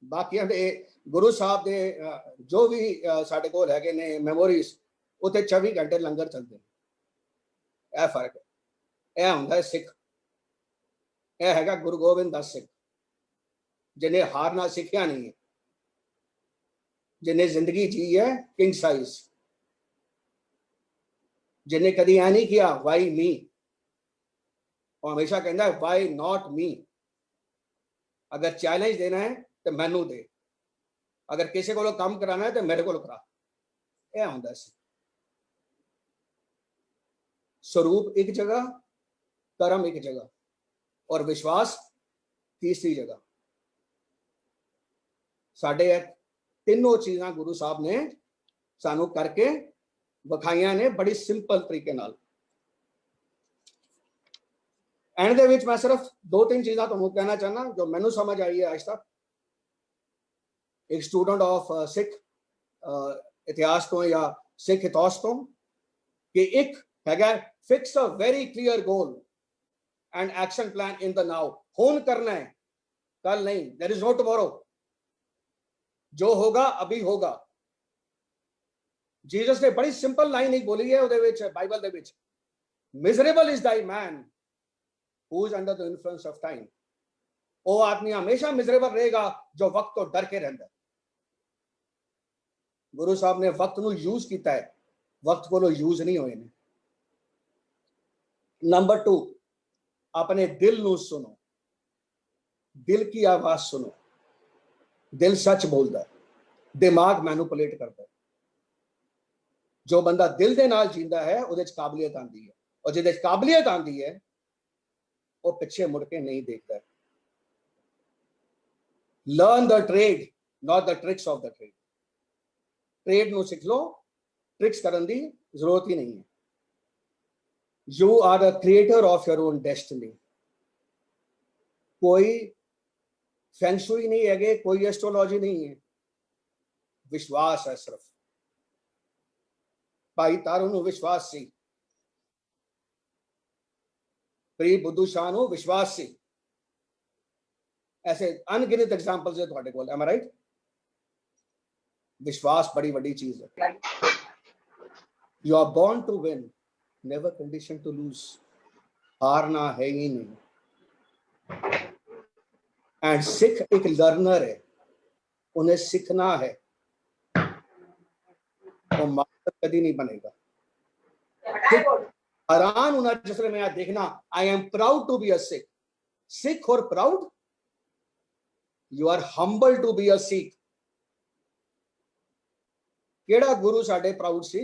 ਬਾਕੀਆਂ ਦੇ ਗੁਰੂ ਸਾਹਿਬ ਦੇ ਜੋ ਵੀ ਸਾਡੇ ਕੋਲ ਹੈਗੇ ਨੇ ਮੈਮੋਰੀਜ਼, ਉੱਥੇ 24 ਘੰਟੇ ਲੰਗਰ ਚੱਲਦੇ ਨੇ। ਇਹ ਫਰਕ ਹੈ। ਇਹ ਹੁੰਦਾ ਹੈ ਸਿੱਖ। ਇਹ ਹੈਗਾ ਗੁਰੂ ਗੋਬਿੰਦ ਦਾ ਸਿੱਖ, ਜਿਹਨੇ ਹਾਰਨਾ ਸਿੱਖਿਆ ਨਹੀਂ ਹੈ, ਜਿਹਨੇ ਜ਼ਿੰਦਗੀ ਜੀ ਹੈ ਕਿੰਗ ਸਾਈਜ਼, ਜਿਹਨੇ ਕਦੀ ਐ ਨਹੀਂ ਕਿਹਾ ਵਾਈ ਮੀ, ਉਹ ਹਮੇਸ਼ਾ ਕਹਿੰਦਾ ਵਾਈ ਨॉट मी। अगर चैलेंज देना है तो मैनू दे, अगर किसी को काम कराना है तो मेरे को करा। यह होंदा है स्वरूप एक जगह, कर्म एक जगह, और विश्वास तीसरी जगह। साडे तीनों चीज़ां गुरु साहब ने सानू करके विखाइयां ने बड़ी सिंपल तरीके नाल। एंड दे विच मैं सिर्फ 2-3 चीज़ां तुहानू कहना चाहना जो मैनू समझ आई है आज तक, एक स्टूडेंट ऑफ सिख इतिहास तो या सिख इतिहास तो, कि एक हैगा fix a very clear goal and action plan in the now. हुन करना है, कल नहीं। There is no tomorrow. जो होगा अभी होगा। जीसस ने बड़ी सिंपल लाइन एक बोली है उहदे विच, बाइबल दे विच, miserable is thy man who is under the influence of time. वो आदमी हमेशा मिजरेबल रहेगा जो वक्त तो डर के रहता है। गुरु साहब ने वक्त को यूज किया है, वक्त को यूज नहीं होए ने। नंबर 2, अपने दिल को सुनो, दिल की आवाज सुनो। दिल सच बोलता है, दिमाग मैनिपुलेट करता है। जो बंदा दिल दे नाल जींदा है उहदे च काबलियत आती है, और जिहदे च काबलियत आती है वो पीछे मुड़ के नहीं देखता है। Learn the trade, not the tricks of the trade. Trade ਨੂੰ ਸਿੱਖ ਲੋ, ट्रिक्स करने की जरूरत ही नहीं है। You are the creator of your own destiny. कोई फेंगशुई नहीं है, कोई एस्ट्रोलॉजी नहीं है, विश्वास है सिर्फ। भाई तारू ਨੂੰ विश्वास सी, प्री बुद्धू शाह ਨੂੰ विश्वास सी। ऐसे अनगिनत एग्जाम्पल्स है ਤੁਹਾਡੇ ਕੋਲ। Am I right? विश्वास बड़ी बड़ी चीज है। You are born to win, never condition to lose. हारना है ही नहीं। एंड सिख एक लर्नर है, उन्हें सीखना है, वो मास्टर कभी नहीं बनेगा। हैरान होना जिसमें मैं देखना, I am proud to be a Sikh. Sikh और proud, you are humble to be a Sikh. केड़ा गुरु साडे प्राउड सी?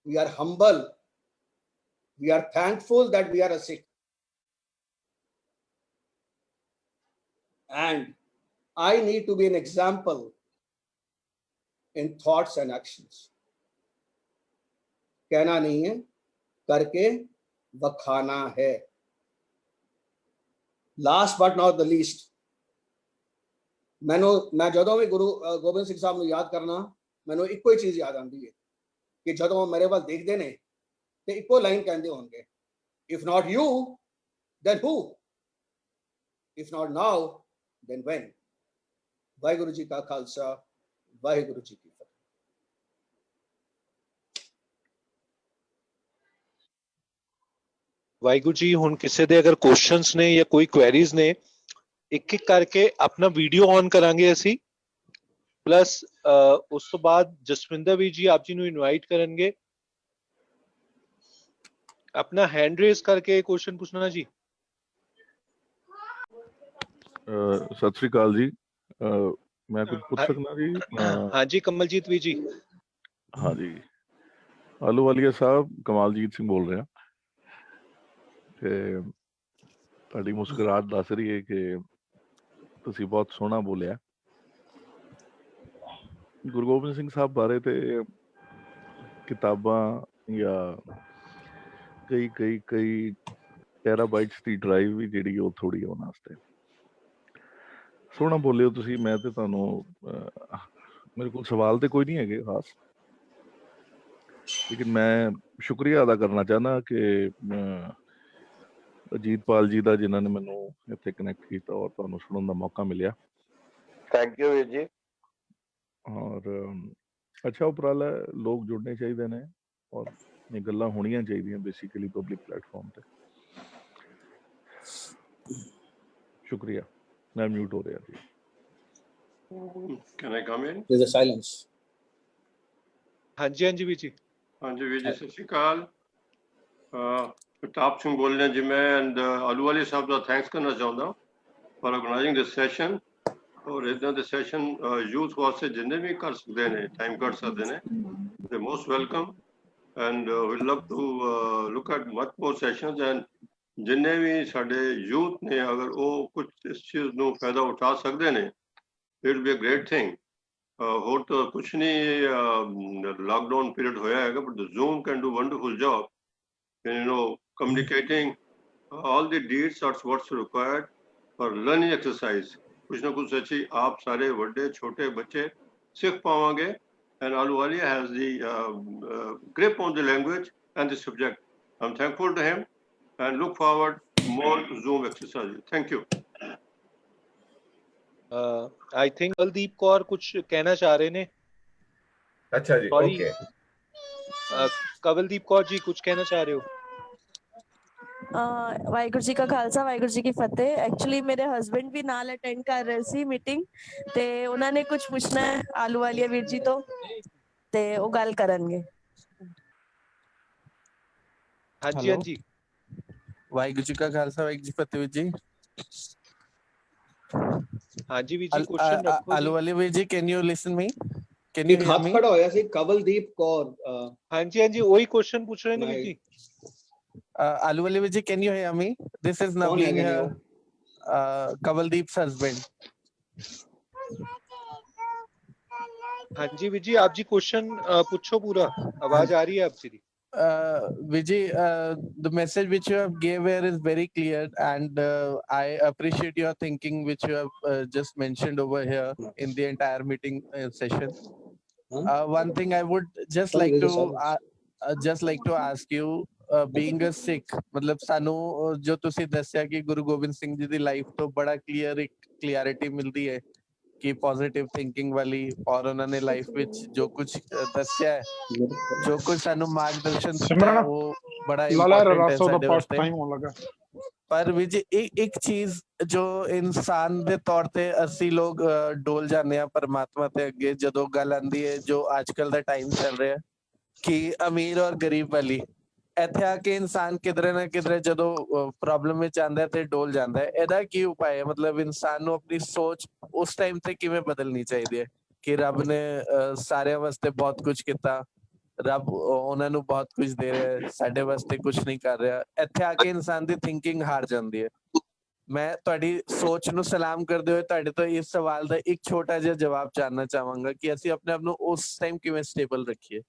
We are humble. We are thankful that we are a Sikh. And I need to be an example in thoughts and actions. कहना नहीं है, करके वखाना है। Last but not the least, मैं जदों भी गुरु गोबिंद सिंह साहब ਨੂੰ याद करना, मैनू इको ही चीज याद आती है कि जदों मेरे वाल देखते ने तो इको लाइन कहते होंगे, if not you then who, if not now then when. Waheguru ji का खालसा, वाहिगुरु जी की फतेह। वाहिगुरु जी, हुण किसी दे अगर क्वेश्चंस ने या कोई क्वेरीज ने, एक एक करके अपना वीडियो ऑन करांगे असी, प्लस उस तो बाद जसविंदर भी जी आप जी ਨੂੰ ਇਨਵਾਈਟ ਕਰਨਗੇ। अपना हैंड रेज करके क्वेश्चन पूछना जी। सत श्री अकाल जी, मैं कुछ पूछ सकना जी? हाँ जी कमलजीत भी जी। हाँ जी, ਆਲੂਵਾਲੀਆ ਸਾਹਿਬ, ਕਮਾਲਜੀਤ ਸਿੰਘ बोल रहा। ਤੇ ਤੁਹਾਡੀ ਮੁਸਕਰਾਹਟ ਦੱਸ ਰਹੀ ਹੈ ਕਿ ਤੁਸੀਂ ਬਹੁਤ ਸੋਹਣਾ ਬੋਲਿਆ। ਗੁਰੂ ਗੋਬਿੰਦ ਸਿੰਘ ਸਾਹਿਬ ਬਾਰੇ ਤੇ ਕਿਤਾਬਾਂ ਜਾਂ ਕਈ ਟੈਰਾਬਾਈਟਸ ਦੀ ਡਰਾਈਵ ਵੀ ਜਿਹੜੀ ਉਹ ਥੋੜੀ ਉਹਨਾਂ ਵਾਸਤੇ। ਸੋਹਣਾ ਬੋਲੇ ਹੋ ਤੁਸੀਂ। ਮੈਂ ਤੇ ਤੁਹਾਨੂੰ ਮੇਰੇ ਕੋਲ ਸਵਾਲ ਤੇ ਕੋਈ ਨਹੀਂ ਹੈਗੇ ਖਾਸ, ਲੇਕਿਨ ਮੈਂ ਸ਼ੁਕਰੀਆ ਅਦਾ ਕਰਨਾ ਚਾਹੁੰਦਾ ਕਿ ਅਜੀਤਪਾਲ ਜੀ ਦਾ, ਜਿਨ੍ਹਾਂ ਨੇ ਮੈਨੂੰ ਇੱਥੇ ਕਨੈਕਟ ਕੀਤਾ ਔਰ ਤੁਹਾਨੂੰ ਸੁਣਨ ਦਾ ਮੌਕਾ ਮਿਲਿਆ। ਥੈਂਕ ਯੂ ਵੀਰ ਜੀ। ਔਰ ਅੱਛਾ ਉਪਰਾਲਾ ਹੈ, ਲੋਕ ਜੁੜਨੇ ਚਾਹੀਦੇ ਨੇ ਔਰ ਇਹ ਗੱਲਾਂ ਹੋਣੀਆਂ ਚਾਹੀਦੀਆਂ ਬੇਸਿਕਲੀ ਪਬਲਿਕ ਪਲੇਟਫਾਰਮ ਤੇ। ਸ਼ੁਕਰੀਆ। ਮੈਂ ਮਿਊਟ ਹੋ ਰਿਹਾ ਜੀ। Can I come in? there's a silence. ਹਾਂਜੀ ਹਾਂਜੀ ਵੀਰ ਜੀ। ਹਾਂਜੀ ਵੀਰ ਜੀ ਸਤਿ ਸ਼੍ਰੀ ਅਕਾਲ। ਪ੍ਰਤਾਪ ਸਿੰਘ ਬੋਲ ਰਿਹਾ ਜੀ ਮੈਂ, and Ahluwalia Sahib the thanks ਕਰਨਾ ਚਾਹੁੰਦਾ ਫॉर ਆਰਗੇਨਾਈਜ਼ਿੰਗ ਦਿਸ ਸੈਸ਼ਨ। ਔਰ ਇਦਾਂ ਦੇ ਸੈਸ਼ਨ ਯੂਥ ਵਾਸਤੇ ਜਿੰਨੇ ਵੀ ਕਰ ਸਕਦੇ ਨੇ, ਟਾਈਮ ਕੱਢ ਸਕਦੇ ਨੇ, they most welcome and we love to look at much more sessions. And ਜਿੰਨੇ ਵੀ ਸਾਡੇ ਯੂਥ ਨੇ ਅਗਰ ਉਹ ਕੁਝ ਇਸ ਚੀਜ਼ ਨੂੰ ਫਾਇਦਾ ਉਠਾ ਸਕਦੇ ਨੇ, it will be a great thing. ਹੋਰ ਤਾਂ ਕੁਛ ਨਹੀਂ, ਲਾਕਡਾਊਨ ਪੀਰੀਅਡ ਹੋਇਆ ਹੈਗਾ, but Zoom can do wonderful job in communicating all the deeds or what's required for learning exercise। कुछ ना कुछ अच्छी आप सारे बड़े छोटे बच्चे सीख पाओगे। and Ahluwalia has the grip on the language and the subject। I'm thankful to him and look forward more Zoom exercises। Thank you। I think Kawaldeep Kaur कुछ कहना चाह रहे ने। अच्छा जी, Sorry, ओके। कवलदीप कौर जी कुछ कहना चाह रहे हो? ਵਾਹਿਗੁਰੂ ਜੀ ਕਾ ਖਾਲਸਾ, ਵਾਹਿਗੁਰੂ ਜੀ ਕੀ ਫਤਿਹ। ਐਕਚੁਅਲੀ ਮੇਰੇ ਹਸਬੰਡ ਵੀ ਨਾਲ ਅਟੈਂਡ ਕਰ ਰਹੇ ਸੀ ਮੀਟਿੰਗ, ਤੇ ਉਹਨਾਂ ਨੇ ਕੁਝ ਪੁੱਛਣਾ ਹੈ ਆਲੂਵਾਲੀਆ ਵੀਰ ਜੀ ਤੋਂ, ਤੇ ਉਹ ਗੱਲ ਕਰਨਗੇ। ਹਾਂਜੀ ਹਾਂਜੀ। ਵਾਹਿਗੁਰੂ ਜੀ ਕਾ ਖਾਲਸਾ, ਵਾਹਿਗੁਰੂ ਜੀ ਕੀ ਫਤਿਹ ਵੀਰ ਜੀ। ਹਾਂਜੀ ਵੀਰ ਜੀ ਕੁਐਸਚਨ ਰੱਖੋ ਜੀ। ਆਲੂਵਾਲੀਆ ਵੀਰ ਜੀ, can you ਲਿਸਨ me? Can you ਇੱਕ ਹੀਅਰ ਹੱਥ ਮੀ? ਖੜਾ ਹੋਇਆ ਸੀ ਕਵਲਦੀਪ ਕੌਰ। ਹਾਂਜੀ ਹਾਂਜੀ ਉਹੀ ਕੁਐਸਚਨ ਪੁੱਛ ਰਹੇ ਨੇ ਵੀਰ ਜੀ। Ahluwalia Vijay, can you hear me? This is ਕੌਣ Naveen ਹੈਗੇ ਨੇ here, ਉਹ? Kavaldeep's husband. ਹਾਂਜੀ ਵੀਰ ਜੀ ਆਪ ਜੀ ਕੁਐਸਚਨ ਪੁੱਛੋ ਪੂਰਾ, ਆਵਾਜ਼ ਆ ਰਹੀ ਹੈ ਆਪ ਜੀ। Vijay, the message which you have gave here is very clear, and I appreciate your thinking which you have just mentioned over here in the entire meeting session. One thing I would just like to ask you, being a Sikh, मतलब सानू जो तुसी दस्या कि गुरु गोबिंद सिंह जी दी life तो बड़ा clear एक clarity मिलती है कि पॉजिटिव थिंकिंग वाली, और उन्होंने लाइफ विच जो कुछ दस्या है, जो कुछ सानू मार्गदर्शन दिता है, वो बड़ा इंपॉर्टेंट है साडे वास्ते। पर विच एक चीज जो इंसान दे तौर ते ਅਸੀਂ ਲੋग ਡੋਲ ਜਾਂਦੇ ਆ परमात्मा ते ਅੱਗੇ ਜਦੋਂ ਗੱਲ ਆਂਦੀ ਹੈ ਜੋ ਅੱਜਕੱਲ ਦਾ ਟਾਈਮ ਚੱਲ ਰਿਹਾ ਕਿ ਅਮੀਰ ਔਰ ਗਰੀਬ ਵਾਲੀ, ਇੱਥੇ ਆ ਕੇ ਇਨਸਾਨ ਕਿਧਰੇ ਨਾ ਕਿਧਰੇ ਜਦੋਂ ਪ੍ਰੋਬਲਮ ਵਿੱਚ ਆਂਦਾ ਹੈ ਤੇ ਡੋਲ ਜਾਂਦਾ ਹੈ। ਇਹਦਾ ਕੀ ਉਪਾਅ ਹੈ? ਮਤਲਬ ਇਨਸਾਨ ਨੂੰ ਆਪਣੀ ਸੋਚ ਉਸ ਟਾਈਮ ਤੇ ਕਿਵੇਂ ਬਦਲਣੀ ਚਾਹੀਦੀ ਹੈ ਕਿ ਰੱਬ ਨੇ ਸਾਰਿਆਂ ਵਾਸਤੇ ਬਹੁਤ ਕੁਝ ਕੀਤਾ, ਰੱਬ ਉਹਨਾਂ ਨੂੰ ਬਹੁਤ ਕੁਝ ਦੇ ਰਿਹਾ ਹੈ, ਸਾਡੇ ਵਾਸਤੇ ਕੁਝ ਨਹੀਂ ਕਰ ਰਿਹਾ। ਇੱਥੇ ਆ ਕੇ ਇਨਸਾਨ ਦੀ ਥਿੰਕਿੰਗ ਹਾਰ ਜਾਂਦੀ ਹੈ। ਮੈਂ ਤੁਹਾਡੀ ਸੋਚ ਨੂੰ ਸਲਾਮ ਕਰਦੇ ਹੋਏ ਤੁਹਾਡੇ ਤੋਂ ਇਸ ਸਵਾਲ ਦਾ ਇੱਕ ਛੋਟਾ ਜਿਹਾ ਜਵਾਬ ਜਾਨਣਾ ਚਾਹਾਂਗਾ ਕਿ ਅਸੀਂ ਆਪਣੇ ਆਪ ਨੂੰ ਉਸ ਟਾਈਮ ਕਿਵੇਂ ਸਟੇਬਲ ਰੱਖੀਏ।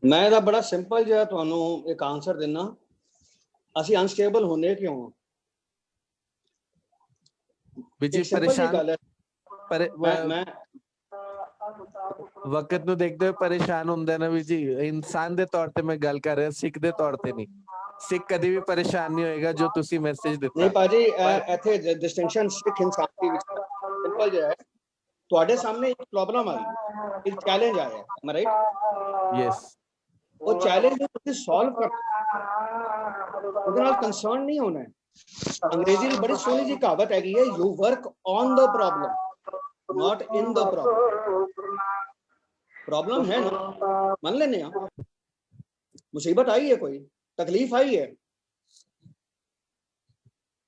ਮੈਂ ਇਹਦਾ ਬੜਾ ਸਿੰਪਲ ਜਿਹਾ ਤੁਹਾਨੂੰ ਇੱਕ ਆਨਸਰ ਦਿੰਨਾ। ਅਸੀਂ ਅਨਸਟੇਬਲ ਹੁੰਨੇ ਕਿਉਂ? ਵਿਜੀ ਪਰੇਸ਼ਾਨ ਪਰ ਮੈਂ ਵਕਤ ਨੂੰ ਦੇਖਦੇ ਹੋਏ ਪਰੇਸ਼ਾਨ ਹੁੰਦਾ ਨਾ ਵੀ ਜੀ। ਇਨਸਾਨ ਦੇ ਤੌਰ ਤੇ ਮੈਂ ਗੱਲ ਕਰ ਰਿਹਾ, ਸਿੱਖ ਦੇ ਤੌਰ ਤੇ ਨਹੀਂ। ਸਿੱਖ ਕਦੇ ਵੀ ਪਰੇਸ਼ਾਨ ਨਹੀਂ ਹੋਏਗਾ ਜੋ ਤੁਸੀਂ ਮੈਸੇਜ ਦਿੱਤਾ। ਨਹੀਂ ਭਾਜੀ, ਇੱਥੇ ਡਿਸਟਿੰਕਸ਼ਨ ਸਿੱਖ ਇਨਸਾਨ ਦੀ ਵਿੱਚ ਸਿੰਪਲ ਜਿਹਾ ਹੈ। ਤੁਹਾਡੇ ਸਾਹਮਣੇ ਇੱਕ ਪ੍ਰੋਬਲਮ ਆਈ, ਇੱਕ ਚੈਲੰਜ ਆਇਆ, am I right? ਯੈਸ। ਉਹ ਚੈਲੰਜ ਨੂੰ ਤੁਸੀਂ ਸੋਲਵ ਕਰਨਾ, ਉਹਦੇ ਨਾਲ ਕੰਸਰਨ ਨਹੀਂ ਹੋਣਾ ਹੈ। ਅੰਗਰੇਜ਼ੀ ਦੀ ਬੜੀ ਸੋਹਣੀ ਜਿਹੀ ਕਹਾਵਤ ਹੈਗੀ ਹੈ, you work on the problem not in the problem है ना, मान लेने मुसीबत आई है, कोई तकलीफ आई है,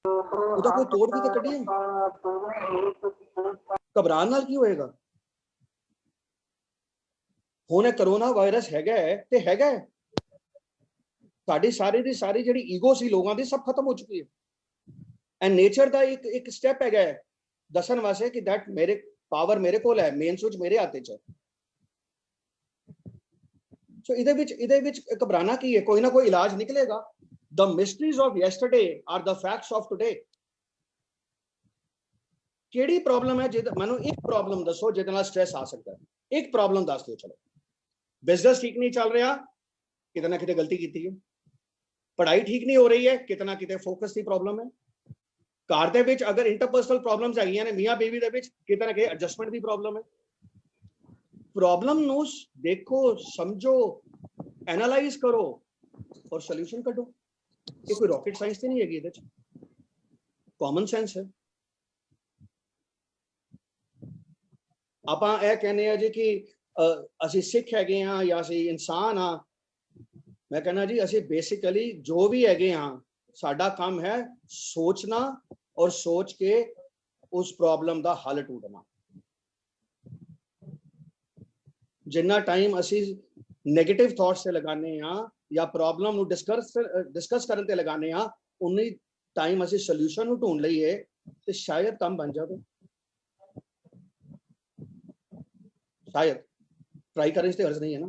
ਉਹਦਾ ਕੋਈ ਤੋੜ ਵੀ ਤਾਂ ਕੱਢੀਏ। ਘਬਰਾਉਣ ਨਾਲ ਕੀ ਹੋਏਗਾ? ਹੁਣ ਇਹ ਕਰੋਨਾ ਵਾਇਰਸ ਹੈਗਾ ਤੇ ਹੈਗਾ, ਸਾਡੀ ਸਾਰੀ ਦੀ ਸਾਰੀ ਜਿਹੜੀ ਈਗੋ ਸੀ ਲੋਕਾਂ ਦੀ ਸਭ ਖਤਮ ਹੋ ਚੁੱਕੀ ਹੈ। ਐਂਡ ਨੇਚਰ ਦਾ ਇੱਕ ਸਟੈਪ ਹੈਗਾ ਦੱਸਣ ਵਾਸਤੇ ਕਿ ਦੈਟ ਮੇਰੇ ਪਾਵਰ ਮੇਰੇ ਕੋਲ ਹੈ, ਮੇਨ ਸਵਿਚ ਮੇਰੇ ਹੱਥ 'ਚ ਹੈ। ਸੋ ਇਹਦੇ ਵਿੱਚ ਘਬਰਾਣਾ ਕੀ ਹੈ? ਕੋਈ ਨਾ ਕੋਈ ਇਲਾਜ ਨਿਕਲੇਗਾ। The mysteries of yesterday are the facts of today। ਕਿਹੜੀ ਪ੍ਰੋਬਲਮ ਹੈ ਜਿਹਦਾ ਮੈਨੂੰ ਇੱਕ ਪ੍ਰੋਬਲਮ ਦੱਸੋ ਜਿਹਦੇ ਨਾਲ ਸਟ੍ਰੈਸ ਆ ਸਕਦਾ ਹੈ, ਇੱਕ ਪ੍ਰੋਬਲਮ ਦੱਸ ਦਿਓ। ਚਲੋ ਬਿਜ਼ਨਸ ਠੀਕ ਨਹੀਂ ਚੱਲ ਰਿਹਾ, ਕਿਤੇ ਨਾ ਕਿਤੇ ਗਲਤੀ ਕੀਤੀ ਹੈ। ਪੜ੍ਹਾਈ ਠੀਕ ਨਹੀਂ ਹੋ ਰਹੀ ਹੈ, ਕਿਤੇ ਨਾ ਕਿਤੇ ਫੋਕਸ ਦੀ ਪ੍ਰੋਬਲਮ ਹੈ। ਘਰ ਦੇ ਵਿੱਚ ਅਗਰ ਇੰਟਰਪਰਸਨਲ ਪ੍ਰੋਬਲਮਸ ਹੈਗੀਆਂ ਨੇ ਮੀਆਂ ਬੀਵੀ ਦੇ ਵਿੱਚ, ਕਿਤੇ ਨਾ ਕਿਤੇ ਐਡਜਸਟਮੈਂਟ ਦੀ ਪ੍ਰੋਬਲਮ ਹੈ। ਪ੍ਰੋਬਲਮ ਨੂੰ ਦੇਖੋ, ਸਮਝੋ, ਐਨਾਲਾਈਜ਼ ਕਰੋ ਔਰ ਸੋਲੂਸ਼ਨ ਕੱਢੋ। ਇਹ ਕੋਈ ਰॉकेट ਸਾਇੰਸ ਤੇ ਨਹੀਂ ਹੈਗੀ, ਇਹਦੇ ਚ ਕਾਮਨ ਸੈਂਸ ਹੈ। ਆਪਾਂ ਇਹ ਕਹਿੰਦੇ ਆ ਜੀ ਕਿ ਅਸੀਂ ਸਿੱਖ ਹੈਗੇ ਆ ਜਾਂ ਅਸੀਂ ਇਨਸਾਨ ਆ। ਮੈਂ ਕਹਿੰਦਾ ਜੀ ਅਸੀਂ ਬੇਸਿਕਲੀ ਜੋ ਵੀ ਹੈਗੇ ਆ, ਸਾਡਾ ਕੰਮ ਹੈ ਸੋਚਣਾ ਔਰ ਸੋਚ ਕੇ ਉਸ ਪ੍ਰੋਬਲਮ ਦਾ ਹੱਲ ਢੂੰढਣਾ। ਜਿੰਨਾ ਟਾਈਮ ਅਸੀਂ ਨੈਗੇਟਿਵ ਥਾਟਸ ਤੇ ਲਗਾਉਂਦੇ ਆ ਜਾਂ ਪ੍ਰੋਬਲਮ ਨੂੰ ਡਿਸਕਸ ਕਰਨ ਤੇ ਲਗਾਉਂਦੇ ਆ, ਉਨੀ ਟਾਈਮ ਅਸੀਂ ਸੋਲੂਸ਼ਨ ਨੂੰ ਢੂੰढ ਲਈਏ ਤੇ ਸ਼ਾਇਦ ਕੰਮ ਬਣ ਜਾਵੇ। ਸ਼ਾਇਦ ट्राई करने से हर्ज नहीं है ना।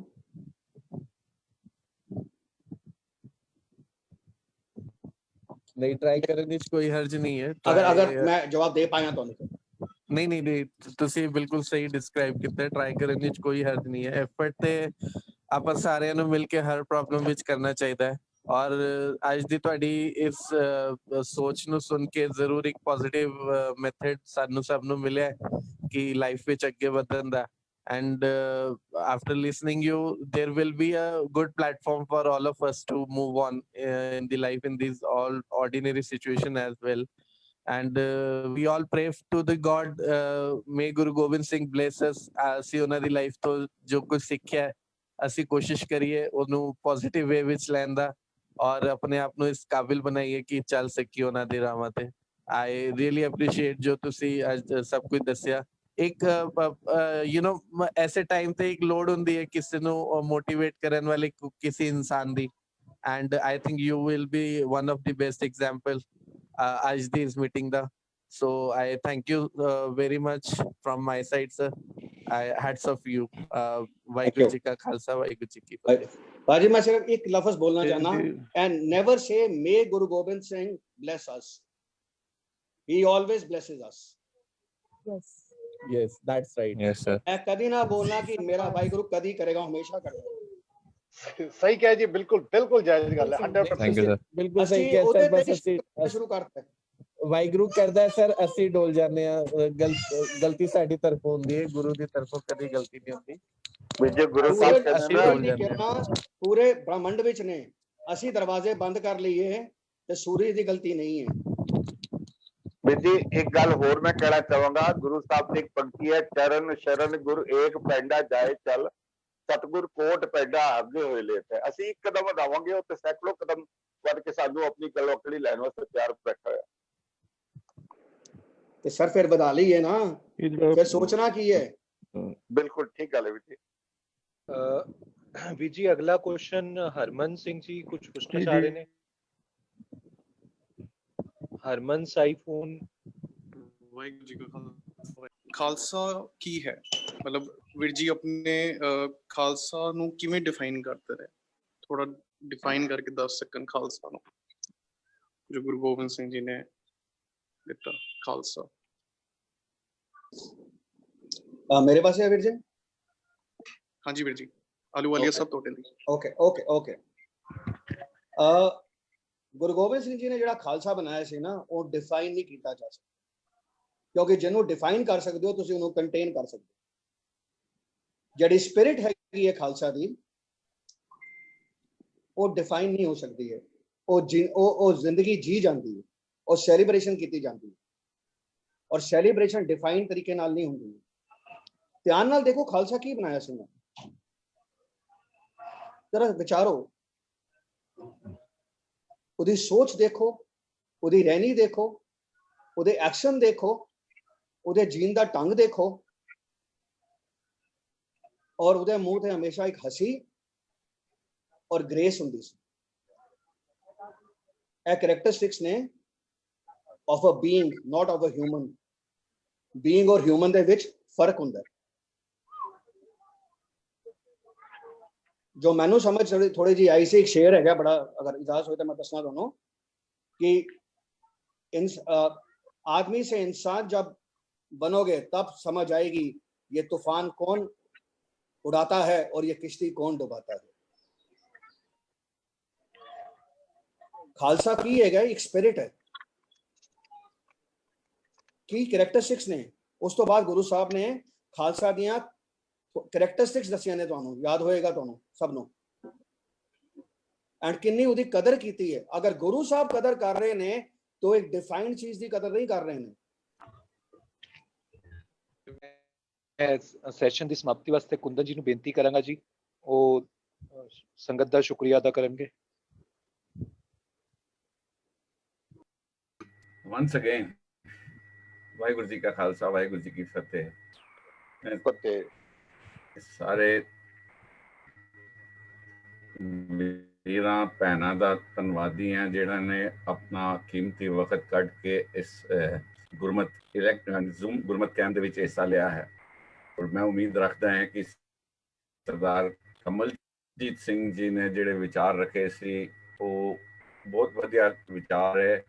नहीं, ट्राई करने से कोई हर्ज नहीं है। अगर मैं जवाब दे पाया तो नहीं, ਤੁਸੀਂ ਬਿਲਕੁਲ ਸਹੀ ਡਿਸਕ੍ਰਾਈਬ ਕੀਤਾ। ਟਰਾਈ ਕਰਨ ਵਿੱਚ ਕੋਈ ਹਰਜ ਨਹੀਂ ਹੈ। ਐਫਰਟ ਤੇ ਆਪਾਂ ਸਾਰਿਆਂ ਨੂੰ ਮਿਲ ਕੇ ਹਰ ਪ੍ਰੋਬਲਮ ਵਿੱਚ ਕਰਨਾ ਚਾਹੀਦਾ ਹੈ। ਔਰ ਅੱਜ ਦੀ ਤੁਹਾਡੀ ਇਸ ਸੋਚ ਨੂੰ ਸੁਣ ਕੇ ਜ਼ਰੂਰ ਇੱਕ ਪੋਜ਼ਿਟਿਵ ਮੈਥਡ ਸਾਨੂੰ ਸਭ ਨੂੰ ਮਿਲਿਆ ਕਿ ਲਾਈਫ ਵਿੱਚ ਅੱਗੇ ਵਧਣ ਦਾ। And after listening you, there will be a good platform for all of us to move on in the life in these all ordinary situation as well. And we all pray to the God, may Guru Gobind Singh bless us। ਅਸੀਂ ਉਹਨਾਂ ਦੀ life ਤੋਂ ਜੋ ਕੁਝ ਸਿੱਖਿਆ ਅਸੀਂ ਕੋਸ਼ਿਸ਼ ਕਰੀਏ ਉਹਨੂੰ ਪੋਜ਼ਿਟਿਵ ਵੇ ਵਿੱਚ ਲੈਣ ਦਾ ਔਰ ਆਪਣੇ ਆਪ ਨੂੰ ਇਸ ਕਾਬਿਲ ਬਣਾਈਏ ਕਿ ਚੱਲ ਸਕੀਏ ਉਹਨਾਂ ਦੇ ਰਾਹਾਂ ਤੇ। I really appreciate ਜੋ ਤੁਸੀਂ ਅੱਜ ਸਭ ਕੁਝ ਦੱਸਿਆ। ਇੱਕ ਐਸੇ ਟਾਈਮ ਤੇ ਇੱਕ ਲੋੜ ਹੁੰਦੀ ਹੈ ਕਿਸੇ ਨੂੰ ਮੋਟੀਵੇਟ ਕਰਨ ਵਾਲੇ ਕਿਸੇ ਇਨਸਾਨ ਦੀ। And I think you will be one of the best example ਅੱਜ ਦੀ ਇਸ meeting the. So I thank you very much from my side sir। hats off you। Waheguru ji ਕਾ ਖਾਲਸਾ, ਵਾਹਿਗੁਰੂ ਜੀ ਕੀ ਫਤਿਹ। ਬਾਜੀ ਮੈਂ ਸਿਰਫ ਇੱਕ ਲਫ਼ਜ਼ ਬੋਲਣਾ ਚਾਹਨਾ, and never say may Guru Gobind Singh bless us। He always blesses us। Yes, that's right। Yes sir। मैं कभी ना बोलना कि मेरा वाहिगुरु कभी करेगा, हमेशा करेगा। सही कह जी, बिल्कुल बिल्कुल जायज गल है। 100% थैंक यू सर। बिल्कुल सही कह सर। बस ਅਸੀਂ शुरू करते ਵਾਹਿਗੁਰੂ ਕਰਦਾ ਸਰ, ਅਸੀਂ ਡੋਲ ਜਾਂਦੇ ਆ। ਗਲਤੀ ਸਾਡੀ ਤਰਫੋਂ ਹੁੰਦੀ ਹੈ, ਗੁਰੂ ਦੀ ਤਰਫੋਂ ਕਦੀ ਗਲਤੀ ਨਹੀਂ ਹੁੰਦੀ। ਵਿਜੇ ਗੁਰੂ ਸਾਹਿਬ ਕਹਿੰਦੇ ਨਾ ਪੂਰੇ ਬ੍ਰਹਮੰਡ ਵਿੱਚ ਨੇ, ਅਸੀਂ ਦਰਵਾਜ਼ੇ ਬੰਦ ਕਰ ਲਈਏ ਤੇ ਸੂਰਜ ਦੀ ਗਲਤੀ ਨਹੀਂ ਹੈ। जी एक गल होर मैं कहना चाहूंगा, गुरु साहब की एक पंक्ति है, चरण शरण गुरु एक पैंडा जाए चल, सतगुर कोट पैंडा आगे होए लेत है। ਅਸੀਂ ਇੱਕ ਕਦਮ ਵਧਾਵਾਂਗੇ ਉਹ ਤੇ ਸੈਂਕੜੋਂ ਕਦਮ ਵੱਧ ਕੇ ਸਾਨੂੰ ਆਪਣੀ ਗਲੋਕੜੀ ਲੈਣ ਵਾਸਤੇ ਤਿਆਰ ਬੈਠਾ ਹੋਇਆ। ਤੇ ਸਰ ਫਿਰ ਵਧਾ ਲਈਏ ਨਾ, ਫਿਰ ਸੋਚਣਾ ਕੀ ਹੈ। ਬਿਲਕੁਲ ਠੀਕ ਗੱਲ ਹੈ ਵੀਰ ਜੀ। ਵੀਰ ਜੀ ਅਗਲਾ ਕੁਐਸਚਨ ਹਰਮਨ ਸਿੰਘ ਜੀ ਕੁਝ ਪੁੱਛਣਾ ਚਾਹ ਰਹੇ ਨੇ। ਹਰਮਨ ਸਾਈਫੋਨ। ਵਾਹਿਗੁਰੂ ਜੀ ਕਾ ਖਾਲਸਾ ਕੀ ਹੈ, ਮਤਲਬ ਵੀਰ ਜੀ ਆਪਣੇ ਖਾਲਸਾ ਨੂੰ ਕਿਵੇਂ ਡਿਫਾਈਨ ਕਰਦੇ ਰਹੇ, ਥੋੜਾ ਡਿਫਾਈਨ ਕਰਕੇ ਦੱਸ ਸਕਣ ਖਾਲਸਾ ਨੂੰ ਜੋ ਗੁਰੂ ਗੋਬਿੰਦ ਸਿੰਘ ਜੀ ਨੇ ਦਿੱਤਾ ਖਾਲਸਾ। ਮੇਰੇ ਪਾਸੇ ਹੈ ਵੀਰ ਜੀ। ਹਾਂਜੀ ਵੀਰ ਜੀ, ਆਲੂਵਾਲੀਆ ਸਭ ਤੁਹਾਡੇ ਲਈ। ਓਕੇ ਗੁਰੂ ਗੋਬਿੰਦ ਸਿੰਘ ਜੀ ਨੇ ਜਿਹੜਾ ਖਾਲਸਾ ਬਣਾਇਆ ਸੀ ਨਾ, ਉਹ ਡਿਫਾਈਨ ਨਹੀਂ ਕੀਤਾ ਜਾ ਸਕਦਾ, ਕਿਉਂਕਿ ਜਿਹਨੂੰ ਡਿਫਾਈਨ ਕਰ ਸਕਦੇ ਹੋ ਤੁਸੀਂ ਉਹਨੂੰ ਕੰਟੇਨ ਕਰ ਸਕਦੇ ਹੋ। ਜਿਹੜੀ ਸਪਿਰਿਟ ਹੈਗੀ ਹੈ ਖਾਲਸਾ ਦੀ, ਉਹ ਡਿਫਾਈਨ ਨਹੀਂ ਹੋ ਸਕਦੀ ਹੈ। ਉਹ ਜ਼ਿੰਦਗੀ ਜੀ ਜਾਂਦੀ ਹੈ, ਉਹ ਸੈਲੀਬ੍ਰੇਸ਼ਨ ਕੀਤੀ ਜਾਂਦੀ ਹੈ, ਔਰ ਸੈਲੀਬ੍ਰੇਸ਼ਨ ਡਿਫਾਈਨ ਤਰੀਕੇ ਨਾਲ ਨਹੀਂ ਹੁੰਦੀ। ਧਿਆਨ ਨਾਲ ਦੇਖੋ ਖਾਲਸਾ ਕੀ ਬਣਾਇਆ ਸੀ ਨਾ, ਜਰਾ ਵਿਚਾਰੋ, ਉਹਦੀ ਸੋਚ ਦੇਖੋ, ਉਹਦੀ ਰਹਿਣੀ ਦੇਖੋ, ਉਹਦੇ ਐਕਸ਼ਨ ਦੇਖੋ, ਉਹਦੇ ਜੀਣ ਦਾ ਢੰਗ ਦੇਖੋ, ਔਰ ਉਹਦੇ ਮੂੰਹ ਤੇ ਹਮੇਸ਼ਾ ਇੱਕ ਹੱਸੀ ਔਰ ਗ੍ਰੇਸ ਹੁੰਦੀ ਸੀ। ਇਹ ਕੈਰੈਕਟਰਿਸਟਿਕਸ ਨੇ of a being, not of a human. Being ਔਰ ਹਿਊਮਨ ਦੇ ਵਿੱਚ ਫਰਕ ਹੁੰਦਾ ਹੈ। जो मैनू समझ थोड़ी जी आई सी, एक शेर है बड़ा, अगर इजाजत हो तो मैं दसना दोनों कि आदमी से इंसान जब बनोगे तब समझ आएगी ये तूफान कौन उड़ाता है और ये किश्ती कौन डुबाता है। खालसा की है एक स्पिरिट है की कैरेक्टरिस्टिक्स ने। उस तो बाद गुरु साहब ने खालसा दियां कैरेक्टरिस्टिक्स दसियां ने, ਤੁਹਾਨੂੰ याद होएगा ਤੁਹਾਨੂੰ ਸਭ ਨੂੰ, एंड किन्नी ਉਹਦੀ कदर ਕੀਤੀ है। अगर गुरु साहब कदर कर रहे ने तो एक डिफाइंड चीज की कदर नहीं कर रहे ने। ਸੈਸ਼ਨ ਦੀ ਸਮਾਪਤੀ ਵਾਸਤੇ ਕੁੰਦਨ ਜੀ ਨੂੰ ਬੇਨਤੀ ਕਰਾਂਗਾ ਜੀ, ਉਹ ਸੰਗਤ ਦਾ ਸ਼ੁਕਰੀਆ ਅਦਾ ਕਰਨਗੇ। Once again, ਵਾਹਿਗੁਰੂ ਜੀ ਕਾ ਖਾਲਸਾ ਵਾਹਿਗੁਰੂ ਜੀ ਕੀ ਫਤਿਹ। ਸਾਰੇ ਵੀਰਾਂ ਭੈਣਾਂ ਦਾ ਧੰਨਵਾਦੀ ਹਾਂ ਜਿਹੜਾ ਨੇ ਆਪਣਾ ਕੀਮਤੀ ਵਕਤ ਕੱਢ ਕੇ ਇਸ ਗੁਰਮਤ ਜ਼ੂਮ ਗੁਰਮਤ ਕੈਂਪ ਦੇ ਵਿੱਚ ਹਿੱਸਾ ਲਿਆ ਹੈ। ਔਰ ਮੈਂ ਉਮੀਦ ਰੱਖਦਾ ਹਾਂ ਕਿ ਸਰਦਾਰ ਕਮਲਜੀਤ ਸਿੰਘ ਜੀ ਨੇ ਜਿਹੜੇ ਵਿਚਾਰ ਰੱਖੇ ਸੀ ਉਹ ਬਹੁਤ ਵਧੀਆ ਵਿਚਾਰ ਹੈ।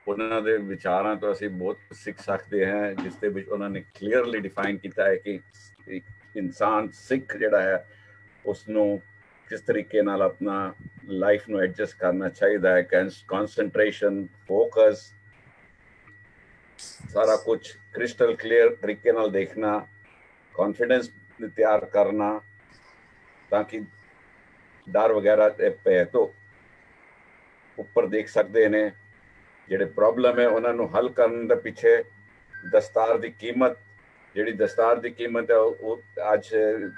ਉਹਨਾਂ ਦੇ ਵਿਚਾਰਾਂ ਤੋਂ ਅਸੀਂ ਬਹੁਤ ਕੁਝ ਸਿੱਖ ਸਕਦੇ ਹਾਂ, ਜਿਸ ਦੇ ਵਿੱਚ ਉਹਨਾਂ ਨੇ ਕਲੀਅਰਲੀ ਡਿਫਾਈਨ ਕੀਤਾ ਹੈ ਕਿ ਇਨਸਾਨ ਸਿੱਖ ਜਿਹੜਾ ਹੈ ਉਸ ਨੂੰ ਕਿਸ ਤਰੀਕੇ ਨਾਲ ਆਪਣਾ ਲਾਈਫ ਨੂੰ ਐਡਜਸਟ ਕਰਨਾ ਚਾਹੀਦਾ ਹੈ। ਕਨਸੈਂਟਰੇਸ਼ਨ, ਫੋਕਸ, ਸਾਰਾ ਕੁਝ ਕ੍ਰਿਸਟਲ ਕਲੀਅਰ ਤਰੀਕੇ ਨਾਲ ਦੇਖਣਾ, ਕੌਨਫੀਡੈਂਸ ਤਿਆਰ ਕਰਨਾ ਤਾਂ ਕਿ ਡਰ ਵਗੈਰਾ ਪਏ ਤੋਂ ਉੱਪਰ ਦੇਖ ਸਕਦੇ ਨੇ। ਜਿਹੜੇ ਪ੍ਰੋਬਲਮ ਹੈ ਉਹਨਾਂ ਨੂੰ ਹੱਲ ਕਰਨ ਦੇ ਪਿੱਛੇ ਦਸਤਾਰ ਦੀ ਕੀਮਤ, ਜਿਹੜੀ ਦਸਤਾਰ ਦੀ ਕੀਮਤ ਹੈ ਉਹ ਅੱਜ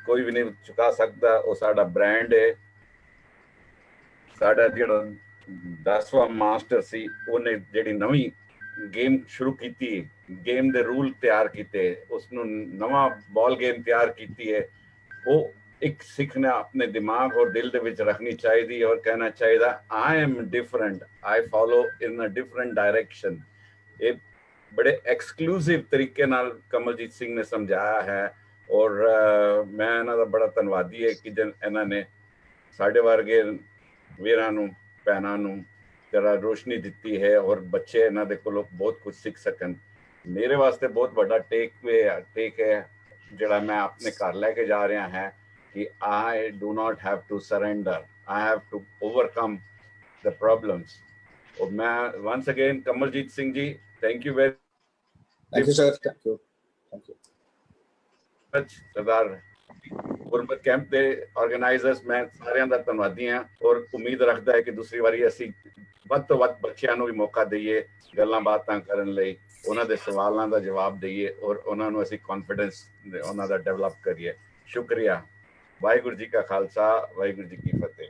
ਕੋਈ ਵੀ ਨਹੀਂ ਚੁਕਾ ਸਕਦਾ। ਉਹ ਸਾਡਾ ਬ੍ਰਾਂਡ ਹੈ। ਸਾਡਾ ਜਿਹੜਾ 10ਵਾਂ ਮਾਸਟਰ ਸੀ ਉਹਨੇ ਜਿਹੜੀ ਨਵੀਂ ਗੇਮ ਸ਼ੁਰੂ ਕੀਤੀ, ਗੇਮ ਦੇ ਰੂਲ ਤਿਆਰ ਕੀਤੇ, ਉਸ ਨੂੰ ਨਵਾਂ ਬਾਲ ਗੇਮ ਤਿਆਰ ਕੀਤੀ ਹੈ। ਉਹ ਇੱਕ ਸਿੱਖ ਨੇ ਆਪਣੇ ਦਿਮਾਗ ਔਰ ਦਿਲ ਦੇ ਵਿੱਚ ਰੱਖਣੀ ਚਾਹੀਦੀ ਔਰ ਕਹਿਣਾ ਚਾਹੀਦਾ I am different, I follow in a different direction. ਇਹ ਬੜੇ ਐਕਸਕਲੂਸਿਵ ਤਰੀਕੇ ਨਾਲ ਕਮਲਜੀਤ ਸਿੰਘ ਨੇ ਸਮਝਾਇਆ ਹੈ ਔਰ ਮੈਂ ਇਹਨਾਂ ਦਾ ਬੜਾ ਧੰਨਵਾਦੀ ਹੈ ਕਿ ਇਹਨਾਂ ਨੇ ਸਾਡੇ ਵਰਗੇ ਵੀਰਾਂ ਨੂੰ ਭੈਣਾਂ ਨੂੰ ਜਰਾ ਰੋਸ਼ਨੀ ਦਿੱਤੀ ਹੈ ਔਰ ਬੱਚੇ ਇਹਨਾਂ ਦੇ ਕੋਲੋਂ ਬਹੁਤ ਕੁਝ ਸਿੱਖ ਸਕਣ। ਮੇਰੇ ਵਾਸਤੇ ਬਹੁਤ ਵੱਡਾ ਟੇਕ ਹੈ ਜਿਹੜਾ ਮੈਂ ਆਪਣੇ ਘਰ ਲੈ ਕੇ ਜਾ ਰਿਹਾ ਹਾਂ ਕਿ I do not have to surrender, I have to overcome the problems. और मैं once again Kamaljeet Singh ji, thank you very sir, thank you much। Sardar Gurmat camp ਦੇ ਆਰਗੇਨਾਈਜ਼ਰਸ ਮੈਂ ਸਾਰਿਆਂ ਦਾ ਧੰਨਵਾਦੀ ਹਾਂ ਔਰ ਉਮੀਦ ਰੱਖਦਾ ਹੈ ਕਿ ਦੂਸਰੀ ਵਾਰੀ ਅਸੀਂ ਵੱਧ ਤੋਂ ਵੱਧ ਬੱਚਿਆਂ ਨੂੰ ਵੀ ਮੌਕਾ ਦਈਏ ਗੱਲਾਂ ਬਾਤਾਂ ਕਰਨ ਲਈ, ਉਹਨਾਂ ਦੇ ਸਵਾਲਾਂ ਦਾ ਜਵਾਬ ਦਈਏ ਔਰ ਉਹਨਾਂ ਨੂੰ ਅਸੀਂ ਕੌਨਫੀਡੈਂਸ ਉਹਨਾਂ ਦਾ ਡਿਵੈਲਪ ਕਰੀਏ। ਸ਼ੁਕਰੀਆ। ਵਾਹਿਗੁਰੂ ਜੀ ਕਾ ਖਾਲਸਾ ਵਾਹਿਗੁਰੂ ਜੀ ਕੀ ਫਤਿਹ।